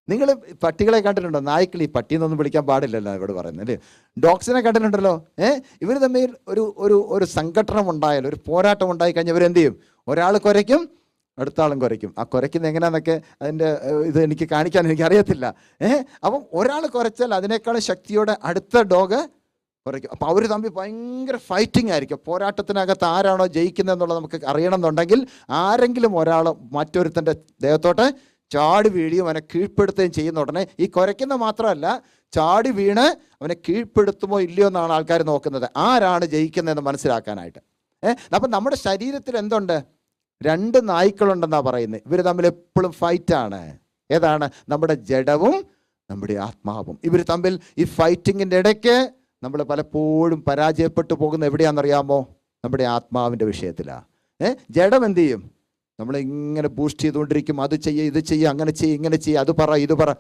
നിങ്ങൾ പട്ടികളെ കണ്ടിട്ടുണ്ടോ? നായ്ക്കൾ. ഈ പട്ടിയെന്നൊന്നും വിളിക്കാൻ പാടില്ലല്ലോ ഇവിടെ പറയുന്നത് അല്ലേ? ഡോഗ്സിനെ കണ്ടിട്ടുണ്ടല്ലോ. ഇവർ തമ്മിൽ ഒരു സംഘടനം ഉണ്ടായാലും, ഒരു പോരാട്ടം ഉണ്ടായി കഴിഞ്ഞാൽ ഇവരെന്ത് ചെയ്യും? ഒരാൾ കുരയ്ക്കും, അടുത്ത ആളും കുരയ്ക്കും. ആ കുരയ്ക്കുന്നത് എങ്ങനെയാണെന്നൊക്കെ അതിൻ്റെ ഇത് എനിക്ക് കാണിക്കാൻ എനിക്കറിയത്തില്ല. അപ്പം ഒരാൾ കുരച്ചാൽ അതിനേക്കാളും ശക്തിയോടെ അടുത്ത ഡോഗ് കുറയ്ക്കും. അപ്പോൾ അവർ തമ്മിൽ ഭയങ്കര ഫൈറ്റിംഗ് ആയിരിക്കും. പോരാട്ടത്തിനകത്ത് ആരാണോ ജയിക്കുന്നതെന്നുള്ളത് നമുക്ക് അറിയണമെന്നുണ്ടെങ്കിൽ ആരെങ്കിലും ഒരാൾ മറ്റൊരുത്തൻ്റെ ദേഹത്തോട്ട് ചാടി വീഴുകയും അവനെ കീഴ്പ്പെടുത്തുകയും ചെയ്യുന്ന ഉടനെ ഈ കുരയ്ക്കുന്ന മാത്രമല്ല, ചാടി വീണ് അവനെ കീഴ്പ്പെടുത്തുമോ ഇല്ലയോ എന്നാണ് ആൾക്കാർ നോക്കുന്നത്, ആരാണ് ജയിക്കുന്നതെന്ന് മനസ്സിലാക്കാനായിട്ട്. അപ്പം നമ്മുടെ ശരീരത്തിൽ എന്തുണ്ട്? 2 നായ്ക്കളുണ്ടെന്നാണ് പറയുന്നത്. ഇവർ തമ്മിൽ എപ്പോഴും ഫൈറ്റാണ്. ഏതാണ്? നമ്മുടെ ജഡവും നമ്മുടെ ആത്മാവും. ഇവർ തമ്മിൽ ഈ ഫൈറ്റിങ്ങിൻ്റെ ഇടയ്ക്ക് നമ്മൾ പലപ്പോഴും പരാജയപ്പെട്ടു പോകുന്ന എവിടെയാണെന്നറിയാമോ? നമ്മുടെ ആത്മാവിൻ്റെ വിഷയത്തിലാണ്. ജഡം എന്ത് ചെയ്യും? നമ്മളിങ്ങനെ ബൂസ്റ്റ് ചെയ്തുകൊണ്ടിരിക്കും, അത് ചെയ്യുക, ഇത് ചെയ്യുക, അങ്ങനെ ചെയ്യുക, ഇങ്ങനെ ചെയ്യുക, അത് പറ, ഇത് പറ.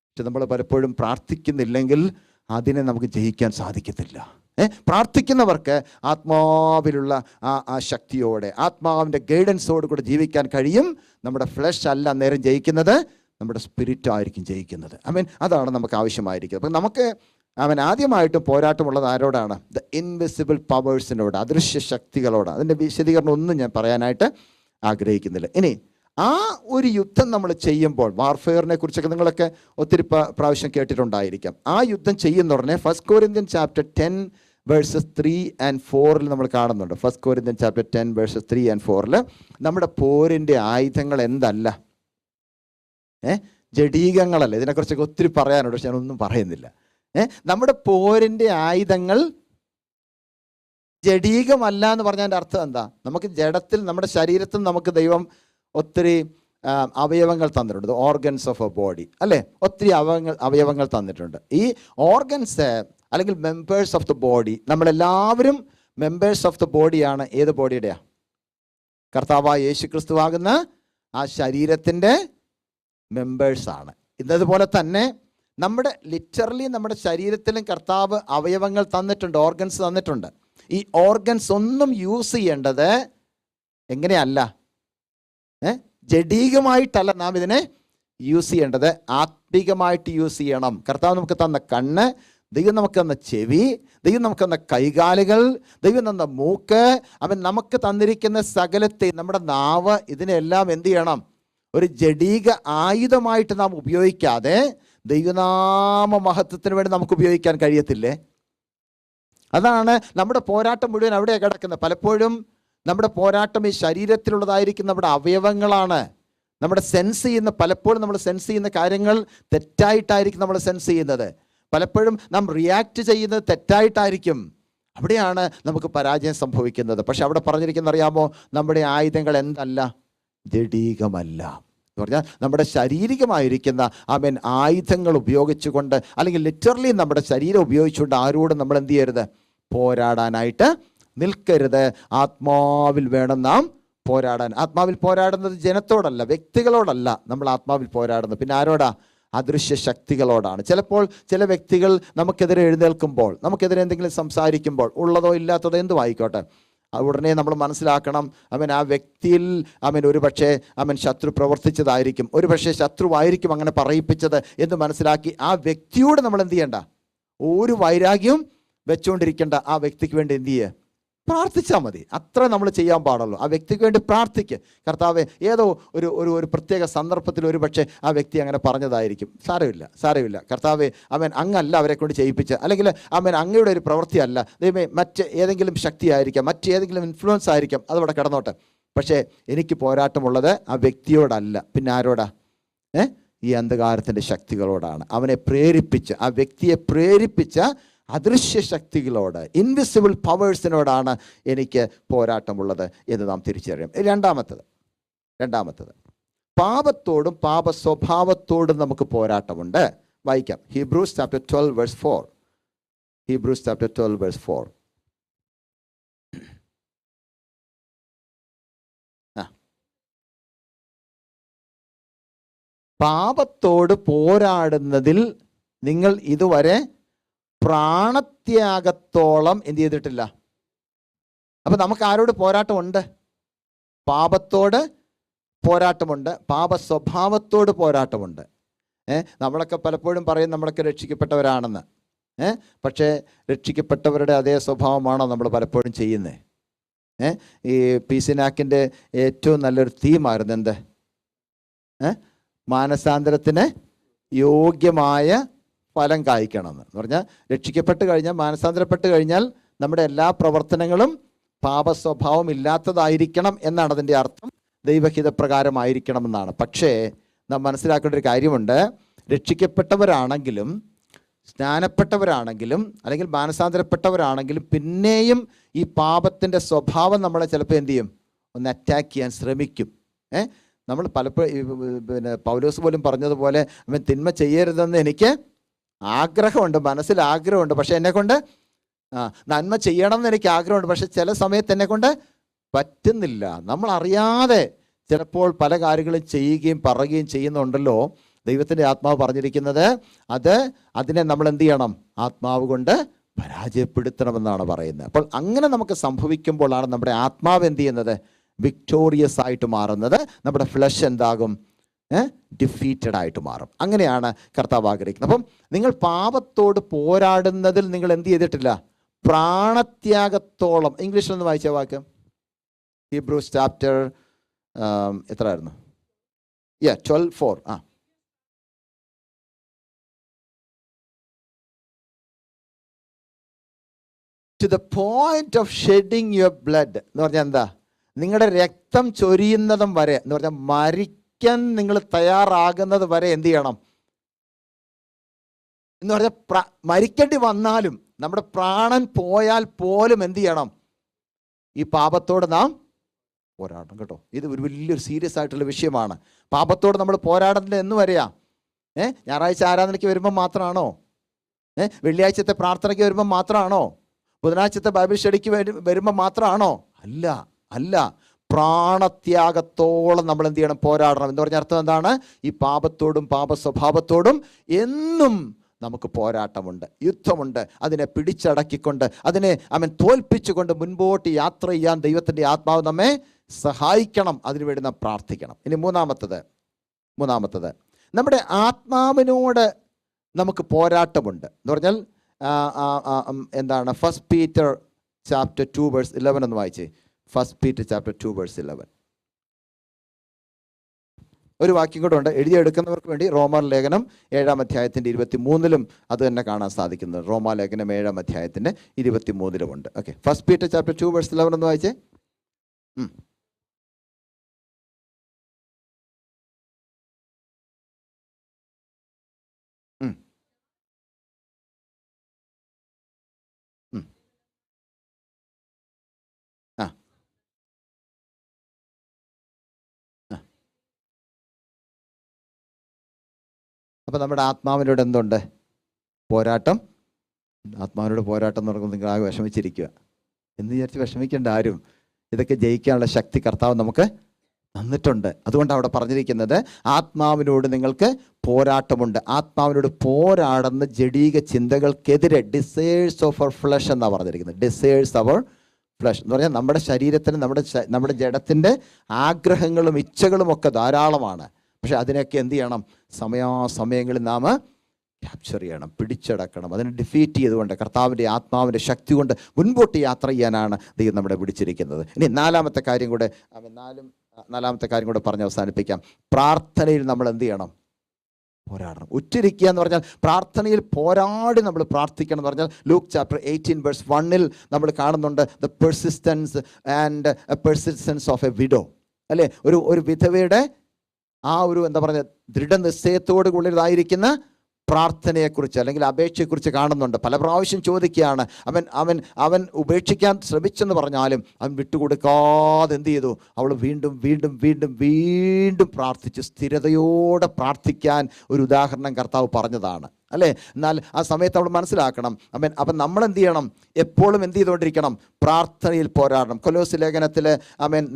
പക്ഷെ നമ്മൾ പലപ്പോഴും പ്രാർത്ഥിക്കുന്നില്ലെങ്കിൽ അതിനെ നമുക്ക് ജയിക്കാൻ സാധിക്കത്തില്ല. പ്രാർത്ഥിക്കുന്നവർക്ക് ആത്മാവിലുള്ള ആ ശക്തിയോടെ, ആത്മാവിൻ്റെ ഗൈഡൻസോട് കൂടെ ജീവിക്കാൻ കഴിയും. നമ്മുടെ ഫ്ലഷ് അല്ല അന്നേരം ജയിക്കുന്നത്, നമ്മുടെ സ്പിരിറ്റ് ആയിരിക്കും ജയിക്കുന്നത്. അതാണ് നമുക്ക് ആവശ്യമായിരിക്കുന്നത്. അപ്പം നമുക്ക് ആദ്യമായിട്ട് പോരാട്ടമുള്ളത് ആരോടാണ്? ദ ഇൻവിസിബിൾ പവേഴ്സിനോട്, അദൃശ്യ ശക്തികളോട്. അതിൻ്റെ വിശദീകരണം ഒന്നും ഞാൻ പറയാനായിട്ട് ആഗ്രഹിക്കുന്നില്ല. ഇനി ആ ഒരു യുദ്ധം നമ്മൾ ചെയ്യുമ്പോൾ, വാർഫെയറിനെ കുറിച്ചൊക്കെ നിങ്ങളൊക്കെ ഒത്തിരി പ്രാവശ്യം കേട്ടിട്ടുണ്ടായിരിക്കാം. ആ യുദ്ധം ചെയ്യുന്ന ഉടനെ 1 Corinthians chapter 10 verses 3 and 4 നമ്മൾ കാണുന്നുണ്ട്. 1 Corinthians chapter 10 verses 3 and 4 നമ്മുടെ പോരിൻ്റെ ആയുധങ്ങൾ എന്തല്ല? ജഡീകങ്ങളല്ല. ഇതിനെക്കുറിച്ചൊക്കെ ഒത്തിരി പറയാനുണ്ട്, പക്ഷെ ഞാനൊന്നും പറയുന്നില്ല. നമ്മുടെ പോരിൻ്റെ ആയുധങ്ങൾ ജഡീകമല്ല എന്ന് പറഞ്ഞതിൻ്റെ അർത്ഥം എന്താ? നമുക്ക് ജഡത്തിൽ, നമ്മുടെ ശരീരത്തിൽ നമുക്ക് ദൈവം ഒത്തിരി അവയവങ്ങൾ തന്നിട്ടുണ്ട്. ഓർഗൻസ് ഓഫ് എ ബോഡി, അല്ലേ? ഒത്തിരി അവയവങ്ങൾ തന്നിട്ടുണ്ട്. ഈ ഓർഗൻസ് അല്ലെങ്കിൽ മെമ്പേഴ്സ് ഓഫ് ദ ബോഡി, നമ്മളെല്ലാവരും മെമ്പേഴ്സ് ഓഫ് ദ ബോഡിയാണ്. ഏത് ബോഡിയുടെയാ? കർത്താവായ യേശു ക്രിസ്തുവാകുന്ന ആ ശരീരത്തിൻ്റെ മെമ്പേഴ്സാണ്. ഇന്നതുപോലെ തന്നെ നമ്മുടെ ലിറ്ററലി നമ്മുടെ ശരീരത്തിലും കർത്താവ് അവയവങ്ങൾ തന്നിട്ടുണ്ട്, ഓർഗൻസ് തന്നിട്ടുണ്ട്. ഈ ഓർഗൻസ് ഒന്നും യൂസ് ചെയ്യേണ്ടത് എങ്ങനെയല്ല? ജഡീകമായിട്ടല്ല നാം ഇതിനെ യൂസ് ചെയ്യേണ്ടത്, ആത്മികമായിട്ട് യൂസ് ചെയ്യണം. കർത്താവ് നമുക്ക് തന്ന കണ്ണ്, ദൈവം നമുക്ക് തന്ന ചെവി, ദൈവം നമുക്ക് തന്ന കൈകാലുകൾ, ദൈവം തന്ന മൂക്ക്, അവൻ നമുക്ക് തന്നിരിക്കുന്ന സകലത്തെ, നമ്മുടെ നാവ്, ഇതിനെല്ലാം എന്ത് ചെയ്യണം? ഒരു ജഡീക ആയുധമായിട്ട് നാം ഉപയോഗിക്കാതെ ദൈവനാമ മഹത്വത്തിന് വേണ്ടി നമുക്ക് ഉപയോഗിക്കാൻ കഴിയത്തില്ലേ? അതാണ് നമ്മുടെ പോരാട്ടം മുഴുവൻ അവിടെയാണ് കിടക്കുന്നത്. പലപ്പോഴും നമ്മുടെ പോരാട്ടം ഈ ശരീരത്തിലുള്ളതായിരിക്കും, നമ്മുടെ അവയവങ്ങളാണ്. നമ്മുടെ സെൻസ് ചെയ്യുന്ന, പലപ്പോഴും നമ്മൾ സെൻസ് ചെയ്യുന്ന കാര്യങ്ങൾ തെറ്റായിട്ടായിരിക്കും നമ്മൾ സെൻസ് ചെയ്യുന്നത്. പലപ്പോഴും നാം റിയാക്ട് ചെയ്യുന്നത് തെറ്റായിട്ടായിരിക്കും. അവിടെയാണ് നമുക്ക് പരാജയം സംഭവിക്കുന്നത്. പക്ഷെ അവിടെ പറഞ്ഞിരിക്കുന്ന അറിയാമോ? നമ്മുടെ ആയുധങ്ങൾ എന്തല്ല? ജഡീകമല്ല എന്ന് പറഞ്ഞാൽ നമ്മുടെ ശാരീരികമായിരിക്കുന്ന ആയുധങ്ങൾ ഉപയോഗിച്ചുകൊണ്ട്, അല്ലെങ്കിൽ ലിറ്ററലി നമ്മുടെ ശരീരം ഉപയോഗിച്ചുകൊണ്ട് ആരോടും നമ്മൾ എന്ത് ചെയ്യരുത്? പോരാടാനായിട്ട് നിൽക്കരുത്. ആത്മാവിൽ വേണം നാം പോരാടാൻ. ആത്മാവിൽ പോരാടുന്നത് ജനത്തോടല്ല, വ്യക്തികളോടല്ല നമ്മൾ ആത്മാവിൽ പോരാടുന്നത്. പിന്നെ ആരോടാ? അദൃശ്യ ശക്തികളോടാണ്. ചിലപ്പോൾ ചില വ്യക്തികൾ നമുക്കെതിരെ എഴുന്നേൽക്കുമ്പോൾ, നമുക്കെതിരെ എന്തെങ്കിലും സംസാരിക്കുമ്പോൾ, ഉള്ളതോ ഇല്ലാത്തതോ എന്തും ആയിക്കോട്ടെ, ഉടനെ നമ്മൾ മനസ്സിലാക്കണം, ആ വ്യക്തിയിൽ ഒരു പക്ഷേ ശത്രു പ്രവർത്തിച്ചതായിരിക്കും, ഒരു പക്ഷേ ശത്രുവായിരിക്കും അങ്ങനെ പറയിപ്പിച്ചത് എന്ന് മനസ്സിലാക്കി ആ വ്യക്തിയോട് നമ്മൾ എന്ത് ചെയ്യണ്ട? ഒരു വൈരാഗ്യവും വെച്ചുകൊണ്ടിരിക്കേണ്ട. ആ വ്യക്തിക്ക് വേണ്ടി എന്ത് ചെയ്യുക? പ്രാർത്ഥിച്ചാൽ മതി. അത്ര നമ്മൾ ചെയ്യാൻ പാടുള്ളൂ. ആ വ്യക്തിക്ക് വേണ്ടി പ്രാർത്ഥിക്കുക. കർത്താവെ, ഏതോ ഒരു പ്രത്യേക സന്ദർഭത്തിൽ ഒരു പക്ഷേ ആ വ്യക്തി അങ്ങനെ പറഞ്ഞതായിരിക്കും. സാരമില്ല കർത്താവെ, അങ്ങല്ല അവരെ കൊണ്ട് ചെയ്യിപ്പിച്ച്, അല്ലെങ്കിൽ അങ്ങയുടെ ഒരു പ്രവൃത്തിയല്ല ദൈവമേ, മറ്റ് ഏതെങ്കിലും ശക്തിയായിരിക്കാം, മറ്റേതെങ്കിലും ഇൻഫ്ലുവൻസ് ആയിരിക്കാം, അതവിടെ കിടന്നോട്ടെ. പക്ഷേ എനിക്ക് പോരാട്ടമുള്ളത് ആ വ്യക്തിയോടല്ല. പിന്നെ ആരോടാ? ഈ അന്ധകാരത്തിൻ്റെ ശക്തികളോടാണ്. അവനെ പ്രേരിപ്പിച്ച്, ആ വ്യക്തിയെ പ്രേരിപ്പിച്ച അദൃശ്യ ശക്തികളോട്, ഇൻവിസിബിൾ പവേഴ്സിനോടാണ് എനിക്ക് പോരാട്ടമുള്ളത് എന്ന് നാം തിരിച്ചറിയും. രണ്ടാമത്തത് പാപത്തോടും പാപ സ്വഭാവത്തോടും നമുക്ക് പോരാട്ടമുണ്ട്. വായിക്കാം. Hebrews chapter 12 verse 4. Hebrews chapter 12 verse 4. പാപത്തോട് പോരാടുന്നതിൽ നിങ്ങൾ ഇതുവരെ പ്രാണത്യാഗത്തോളം എന്ത് ചെയ്തിട്ടില്ല. അപ്പം നമുക്ക് ആരോട് പോരാട്ടമുണ്ട്? പാപത്തോട് പോരാട്ടമുണ്ട്, പാപ സ്വഭാവത്തോട് പോരാട്ടമുണ്ട്. നമ്മളൊക്കെ പലപ്പോഴും പറയും നമ്മളൊക്കെ രക്ഷിക്കപ്പെട്ടവരാണെന്ന്. പക്ഷേ രക്ഷിക്കപ്പെട്ടവരുടെ അതേ സ്വഭാവമാണോ നമ്മൾ പലപ്പോഴും ചെയ്യുന്നത്? ഈ പീസിനാക്കിൻ്റെ ഏറ്റവും നല്ലൊരു തീമായിരുന്നു എന്ത്? മാനസാന്തരത്തിന് യോഗ്യമായ ഫലം കായ്ക്കണമെന്ന് പറഞ്ഞാൽ രക്ഷിക്കപ്പെട്ട് കഴിഞ്ഞാൽ, മാനസാന്തരപ്പെട്ട് കഴിഞ്ഞാൽ നമ്മുടെ എല്ലാ പ്രവർത്തനങ്ങളും പാപസ്വഭാവം ഇല്ലാത്തതായിരിക്കണം എന്നാണ് അതിൻ്റെ അർത്ഥം. ദൈവഹിതപ്രകാരമായിരിക്കണം എന്നാണ്. പക്ഷേ നാം മനസ്സിലാക്കേണ്ട ഒരു കാര്യമുണ്ട്. രക്ഷിക്കപ്പെട്ടവരാണെങ്കിലും സ്നാനപ്പെട്ടവരാണെങ്കിലും അല്ലെങ്കിൽ മാനസാന്തരപ്പെട്ടവരാണെങ്കിലും പിന്നെയും ഈ പാപത്തിൻ്റെ സ്വഭാവം നമ്മളെ ചിലപ്പോൾ എന്ത് ചെയ്യും, ഒന്ന് അറ്റാക്ക് ചെയ്യാൻ ശ്രമിക്കും. നമ്മൾ പലപ്പോഴും പിന്നെ പൗലോസ് പോലും പറഞ്ഞതുപോലെ, അവൻ തിന്മ ചെയ്യരുതെന്ന് എനിക്ക് ആഗ്രഹമുണ്ട്, മനസ്സിൽ ആഗ്രഹമുണ്ട്, പക്ഷെ എന്നെക്കൊണ്ട് നന്മ ചെയ്യണം എന്ന് എനിക്ക് ആഗ്രഹമുണ്ട്, പക്ഷെ ചില സമയത്ത് എന്നെക്കൊണ്ട് പറ്റുന്നില്ല. നമ്മൾ അറിയാതെ ചിലപ്പോൾ പല കാര്യങ്ങളും ചെയ്യുകയും പറയുകയും ചെയ്യുന്നുണ്ടല്ലോ. ദൈവത്തിൻ്റെ ആത്മാവ് പറഞ്ഞിരിക്കുന്നത് അതിനെ നമ്മൾ എന്ത് ചെയ്യണം, ആത്മാവ് കൊണ്ട് പരാജയപ്പെടുത്തണമെന്നാണ് പറയുന്നത്. അപ്പോൾ അങ്ങനെ നമുക്ക് സംഭവിക്കുമ്പോഴാണ് നമ്മുടെ ആത്മാവ് എന്ത് ചെയ്യുന്നത്, വിക്ടോറിയസ് ആയിട്ട് മാറുന്നത്. നമ്മുടെ ഫ്ലഷ് എന്താകും, ഡിഫീറ്റഡ് ആയിട്ട് മാറും. അങ്ങനെയാണ് കർത്താവ് ആഗ്രഹിക്കുന്നത്. അപ്പം നിങ്ങൾ പാപത്തോട് പോരാടുന്നതിൽ നിങ്ങൾ എന്ത് ചെയ്തിട്ടില്ല, പ്രാണത്യാഗത്തോളം. ഇംഗ്ലീഷിലൊന്ന് വായിച്ച വാക്ക്, ഹീബ്രൂസ് ചാപ്റ്റർ എത്രയായിരുന്നു, 12:4. To the point of shedding your blood എന്ന് പറഞ്ഞാൽ എന്താ, നിങ്ങളുടെ രക്തം ചൊരിയുന്നതും വരെ എന്ന് പറഞ്ഞാൽ മരിക്കാൻ നിങ്ങൾ തയ്യാറാകുന്നത് വരെ എന്ത് ചെയ്യണം എന്ന് പറഞ്ഞാൽ, മരിക്കേണ്ടി വന്നാലും നമ്മുടെ പ്രാണൻ പോയാൽ പോലും എന്ത് ചെയ്യണം, ഈ പാപത്തോട് നാം പോരാടണം കേട്ടോ. ഇത് ഒരു വലിയൊരു സീരിയസ് ആയിട്ടുള്ള വിഷയമാണ്. പാപത്തോട് നമ്മൾ പോരാടുന്നത് എന്ന് വരെയാ? ഞായറാഴ്ച ആരാധനയ്ക്ക് വരുമ്പോൾ മാത്രമാണോ? വെള്ളിയാഴ്ചത്തെ പ്രാർത്ഥനയ്ക്ക് വരുമ്പോൾ മാത്രമാണോ? ബുധനാഴ്ചത്തെ ബൈബിൾ സ്റ്റഡിക്ക് വരുമ്പോൾ മാത്രമാണോ? അല്ല അല്ല, പ്രാണത്യാഗത്തോളം നമ്മൾ എന്ത് ചെയ്യണം, പോരാടണം. എന്ന് പറഞ്ഞ അർത്ഥം എന്താണ്, ഈ പാപത്തോടും പാപ സ്വഭാവത്തോടും എന്നും നമുക്ക് പോരാട്ടമുണ്ട്, യുദ്ധമുണ്ട്. അതിനെ പിടിച്ചടക്കിക്കൊണ്ട്, അതിനെ തോൽപ്പിച്ചുകൊണ്ട് മുൻപോട്ട് യാത്ര ചെയ്യാൻ ദൈവത്തിൻ്റെ ആത്മാവ് നമ്മെ സഹായിക്കണം. അതിനുവേണ്ടി നാം പ്രാർത്ഥിക്കണം. ഇനി മൂന്നാമത്തത് നമ്മുടെ ആത്മാവിനോട് നമുക്ക് പോരാട്ടമുണ്ട് എന്ന് പറഞ്ഞാൽ എന്താണ്, 1 Peter chapter 2 verse 11 എന്ന് വായിച്ചേ. 1 Peter chapter 2 verse 11. ഒരു വാക്യം കൂടെ ഉണ്ട്, എഴുതിയെടുക്കുന്നവർക്ക് വേണ്ടി. റോമാ ലേഖനം 7-ാം അധ്യായത്തിൻ്റെ 23-ലും അത് തന്നെ കാണാൻ സാധിക്കുന്നത്. റോമാ ലേഖനം 7-ാം അധ്യായത്തിൻ്റെ 23-ലും ഉണ്ട്. ഓക്കെ, 1 Peter chapter 2 verse 11 എന്ന് വായിച്ചേ. അപ്പം നമ്മുടെ ആത്മാവിനോട് എന്തുണ്ട്, പോരാട്ടം. ആത്മാവിനോട് പോരാട്ടം എന്ന് പറയുമ്പോൾ നിങ്ങൾ ആകെ വിഷമിച്ചിരിക്കുക എന്ന് വിചാരിച്ച് വിഷമിക്കേണ്ട ആരും. ഇതൊക്കെ ജയിക്കാനുള്ള ശക്തി കർത്താവ് നമുക്ക് തന്നിട്ടുണ്ട്. അതുകൊണ്ട് അവിടെ പറഞ്ഞിരിക്കുന്നത് ആത്മാവിനോട് നിങ്ങൾക്ക് പോരാട്ടമുണ്ട്. ആത്മാവിനോട് പോരാടുന്ന ജഡീക ചിന്തകൾക്കെതിരെ, ഡിസയേഴ്സ് ഓഫ് അവർ ഫ്ലഷ് എന്നാണ് പറഞ്ഞിരിക്കുന്നത്. ഡിസയേഴ്സ് അവർ ഫ്ലഷ് എന്ന് പറഞ്ഞാൽ നമ്മുടെ ശരീരത്തിന്, നമ്മുടെ ജഡത്തിൻ്റെ ആഗ്രഹങ്ങളും ഇച്ഛകളും ഒക്കെ ധാരാളമാണ്. പക്ഷെ അതിനൊക്കെ എന്ത് ചെയ്യണം, സമയാസമയങ്ങളിൽ നാം ക്യാപ്ചർ ചെയ്യണം, പിടിച്ചടക്കണം. അതിനെ ഡിഫീറ്റ് ചെയ്തുകൊണ്ട് കർത്താവിൻ്റെ ആത്മാവിൻ്റെ ശക്തി കൊണ്ട് മുൻപോട്ട് യാത്ര ചെയ്യാനാണ് ദൈവം നമ്മുടെ പിടിച്ചിരിക്കുന്നത്. ഇനി നാലാമത്തെ കാര്യം കൂടെ പറഞ്ഞ് അവസാനിപ്പിക്കാം. പ്രാർത്ഥനയിൽ നമ്മൾ എന്ത് ചെയ്യണം, പോരാടണം. ഉറ്റിരിക്കുക എന്ന് പറഞ്ഞാൽ പ്രാർത്ഥനയിൽ പോരാടി നമ്മൾ പ്രാർത്ഥിക്കണം എന്ന് പറഞ്ഞാൽ ലൂക്ക് ചാപ്റ്റർ 18 verse 1 നമ്മൾ കാണുന്നുണ്ട്, the persistence of A widow, അല്ലേ? ഒരു വിധവയുടെ ആ ഒരു എന്താ പറയുക, ദൃഢനിശ്ചയത്തോടു കൂടിയതായിരിക്കുന്ന പ്രാർത്ഥനയെക്കുറിച്ച് അല്ലെങ്കിൽ അപേക്ഷയെക്കുറിച്ച് കാണുന്നുണ്ട്. പല പ്രാവശ്യം ചോദിക്കുകയാണ്. അവൻ ഉപേക്ഷിക്കാൻ ശ്രമിച്ചെന്ന് പറഞ്ഞാലും അവൻ വിട്ടുകൊടുക്കാതെ എന്ത് ചെയ്തു, അവൾ വീണ്ടും വീണ്ടും വീണ്ടും വീണ്ടും പ്രാർത്ഥിച്ചു. സ്ഥിരതയോടെ പ്രാർത്ഥിക്കാൻ ഒരു ഉദാഹരണം കർത്താവ് പറഞ്ഞതാണ്, അല്ലേ? എന്നാൽ ആ സമയത്ത് അവൾ മനസ്സിലാക്കണം. അപ്പം നമ്മൾ എന്ത് ചെയ്യണം, എപ്പോഴും എന്ത് ചെയ്തുകൊണ്ടിരിക്കണം, പ്രാർത്ഥനയിൽ പോരാടണം. കൊലോസ് ലേഖനത്തിൽ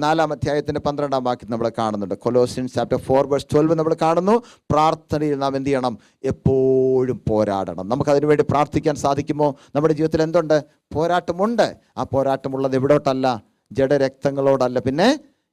4-ാം അധ്യായത്തിൻ്റെ 12-ാം വാക്യം നമ്മൾ കാണുന്നുണ്ട്. കൊലോസിയൻസ് ചാപ്റ്റർ 4 verse 12 നമ്മൾ കാണുന്നു. പ്രാർത്ഥനയിൽ നാം എന്ത് ചെയ്യണം, എപ്പോഴും പോരാടണം. നമുക്കതിനു വേണ്ടി പ്രാർത്ഥിക്കാൻ സാധിക്കുമോ? നമ്മുടെ ജീവിതത്തിൽ എന്തുണ്ട്, പോരാട്ടമുണ്ട്. ആ പോരാട്ടമുള്ളത് എവിടോട്ടല്ല, ജഡരക്തങ്ങളോടല്ല, പിന്നെ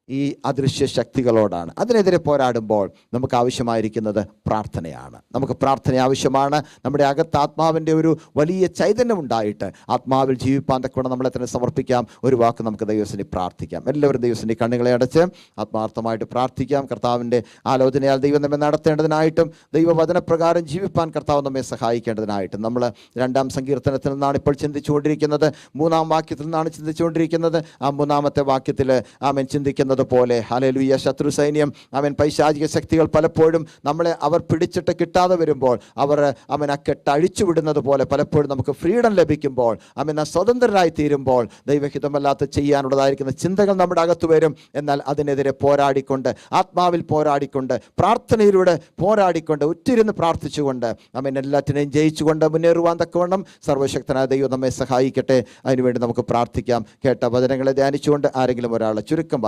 ഈ അദൃശ്യ ശക്തികളോടാണ്. അതിനെതിരെ പോരാടുമ്പോൾ നമുക്ക് ആവശ്യമായിരിക്കുന്നത് പ്രാർത്ഥനയാണ്. നമുക്ക് പ്രാർത്ഥന ആവശ്യമാണ്. നമ്മുടെ അകത്ത് ആത്മാവിൻ്റെ ഒരു വലിയ ചൈതന്യം ഉണ്ടായിട്ട് ആത്മാവിൽ ജീവിപ്പാൻ തക്കവണ്ണം നമ്മളെ തന്നെ സമർപ്പിക്കാം. ഒരു വാക്ക് നമുക്ക് ദൈവസന്നിധിയിൽ പ്രാർത്ഥിക്കാം. എല്ലാവരും ദൈവസന്നിധിയിൽ കണ്ണുകളെ അടച്ച് ആത്മാർത്ഥമായിട്ട് പ്രാർത്ഥിക്കാം. കർത്താവിൻ്റെ ആലോചനയാൽ ദൈവം നമ്മെ നടത്തേണ്ടതിനായിട്ടും ദൈവവചനപ്രകാരം ജീവിപ്പാൻ കർത്താവ് നമ്മെ സഹായിക്കേണ്ടതിനായിട്ടും നമ്മൾ 2-ാം സങ്കീർത്തനത്തിൽ നിന്നാണ് ഇപ്പോൾ ചിന്തിച്ചുകൊണ്ടിരിക്കുന്നത്. 3-ാം വാക്യത്തിൽ നിന്നാണ് ചിന്തിച്ചുകൊണ്ടിരിക്കുന്നത്. ആ 3-ാമത്തെ വാക്യത്തിൽ ആമേൻ ചിന്തിക്കുന്നത് പോലെ ഹല്ലേലൂയ, ശത്രു സൈന്യം ആമേൻ പൈശാചിക ശക്തികൾ പലപ്പോഴും നമ്മളെ അവർ പിടിച്ചിട്ട് കിട്ടാതെ വരുമ്പോൾ അവർ ആമേൻ ആ കെട്ട് അഴിച്ചുവിടുന്നത് പോലെ പലപ്പോഴും നമുക്ക് ഫ്രീഡം ലഭിക്കുമ്പോൾ ആമേൻ സ്വതന്ത്രരായി തീരുമ്പോൾ ദൈവഹിതമല്ലാത്ത ചെയ്യാനുള്ളതായിരിക്കുന്ന ചിന്തകൾ നമ്മുടെ അകത്ത് വരും. എന്നാൽ അതിനെതിരെ പോരാടിക്കൊണ്ട്, ആത്മാവിൽ പോരാടിക്കൊണ്ട്, പ്രാർത്ഥനയിലൂടെ പോരാടിക്കൊണ്ട്, ഉറ്റിരുന്ന് പ്രാർത്ഥിച്ചുകൊണ്ട് ആമേൻ എല്ലാറ്റിനെയും ജയിച്ചുകൊണ്ട് മുന്നേറുവാൻ തക്കവണ്ണം സർവശക്തനായ ദൈവം നമ്മെ സഹായിക്കട്ടെ. അതിനുവേണ്ടി നമുക്ക് പ്രാർത്ഥിക്കാം. കേട്ട വചനങ്ങളെ ധ്യാനിച്ചുകൊണ്ട് ആരെങ്കിലും ഒരാളെ ചുരുക്കം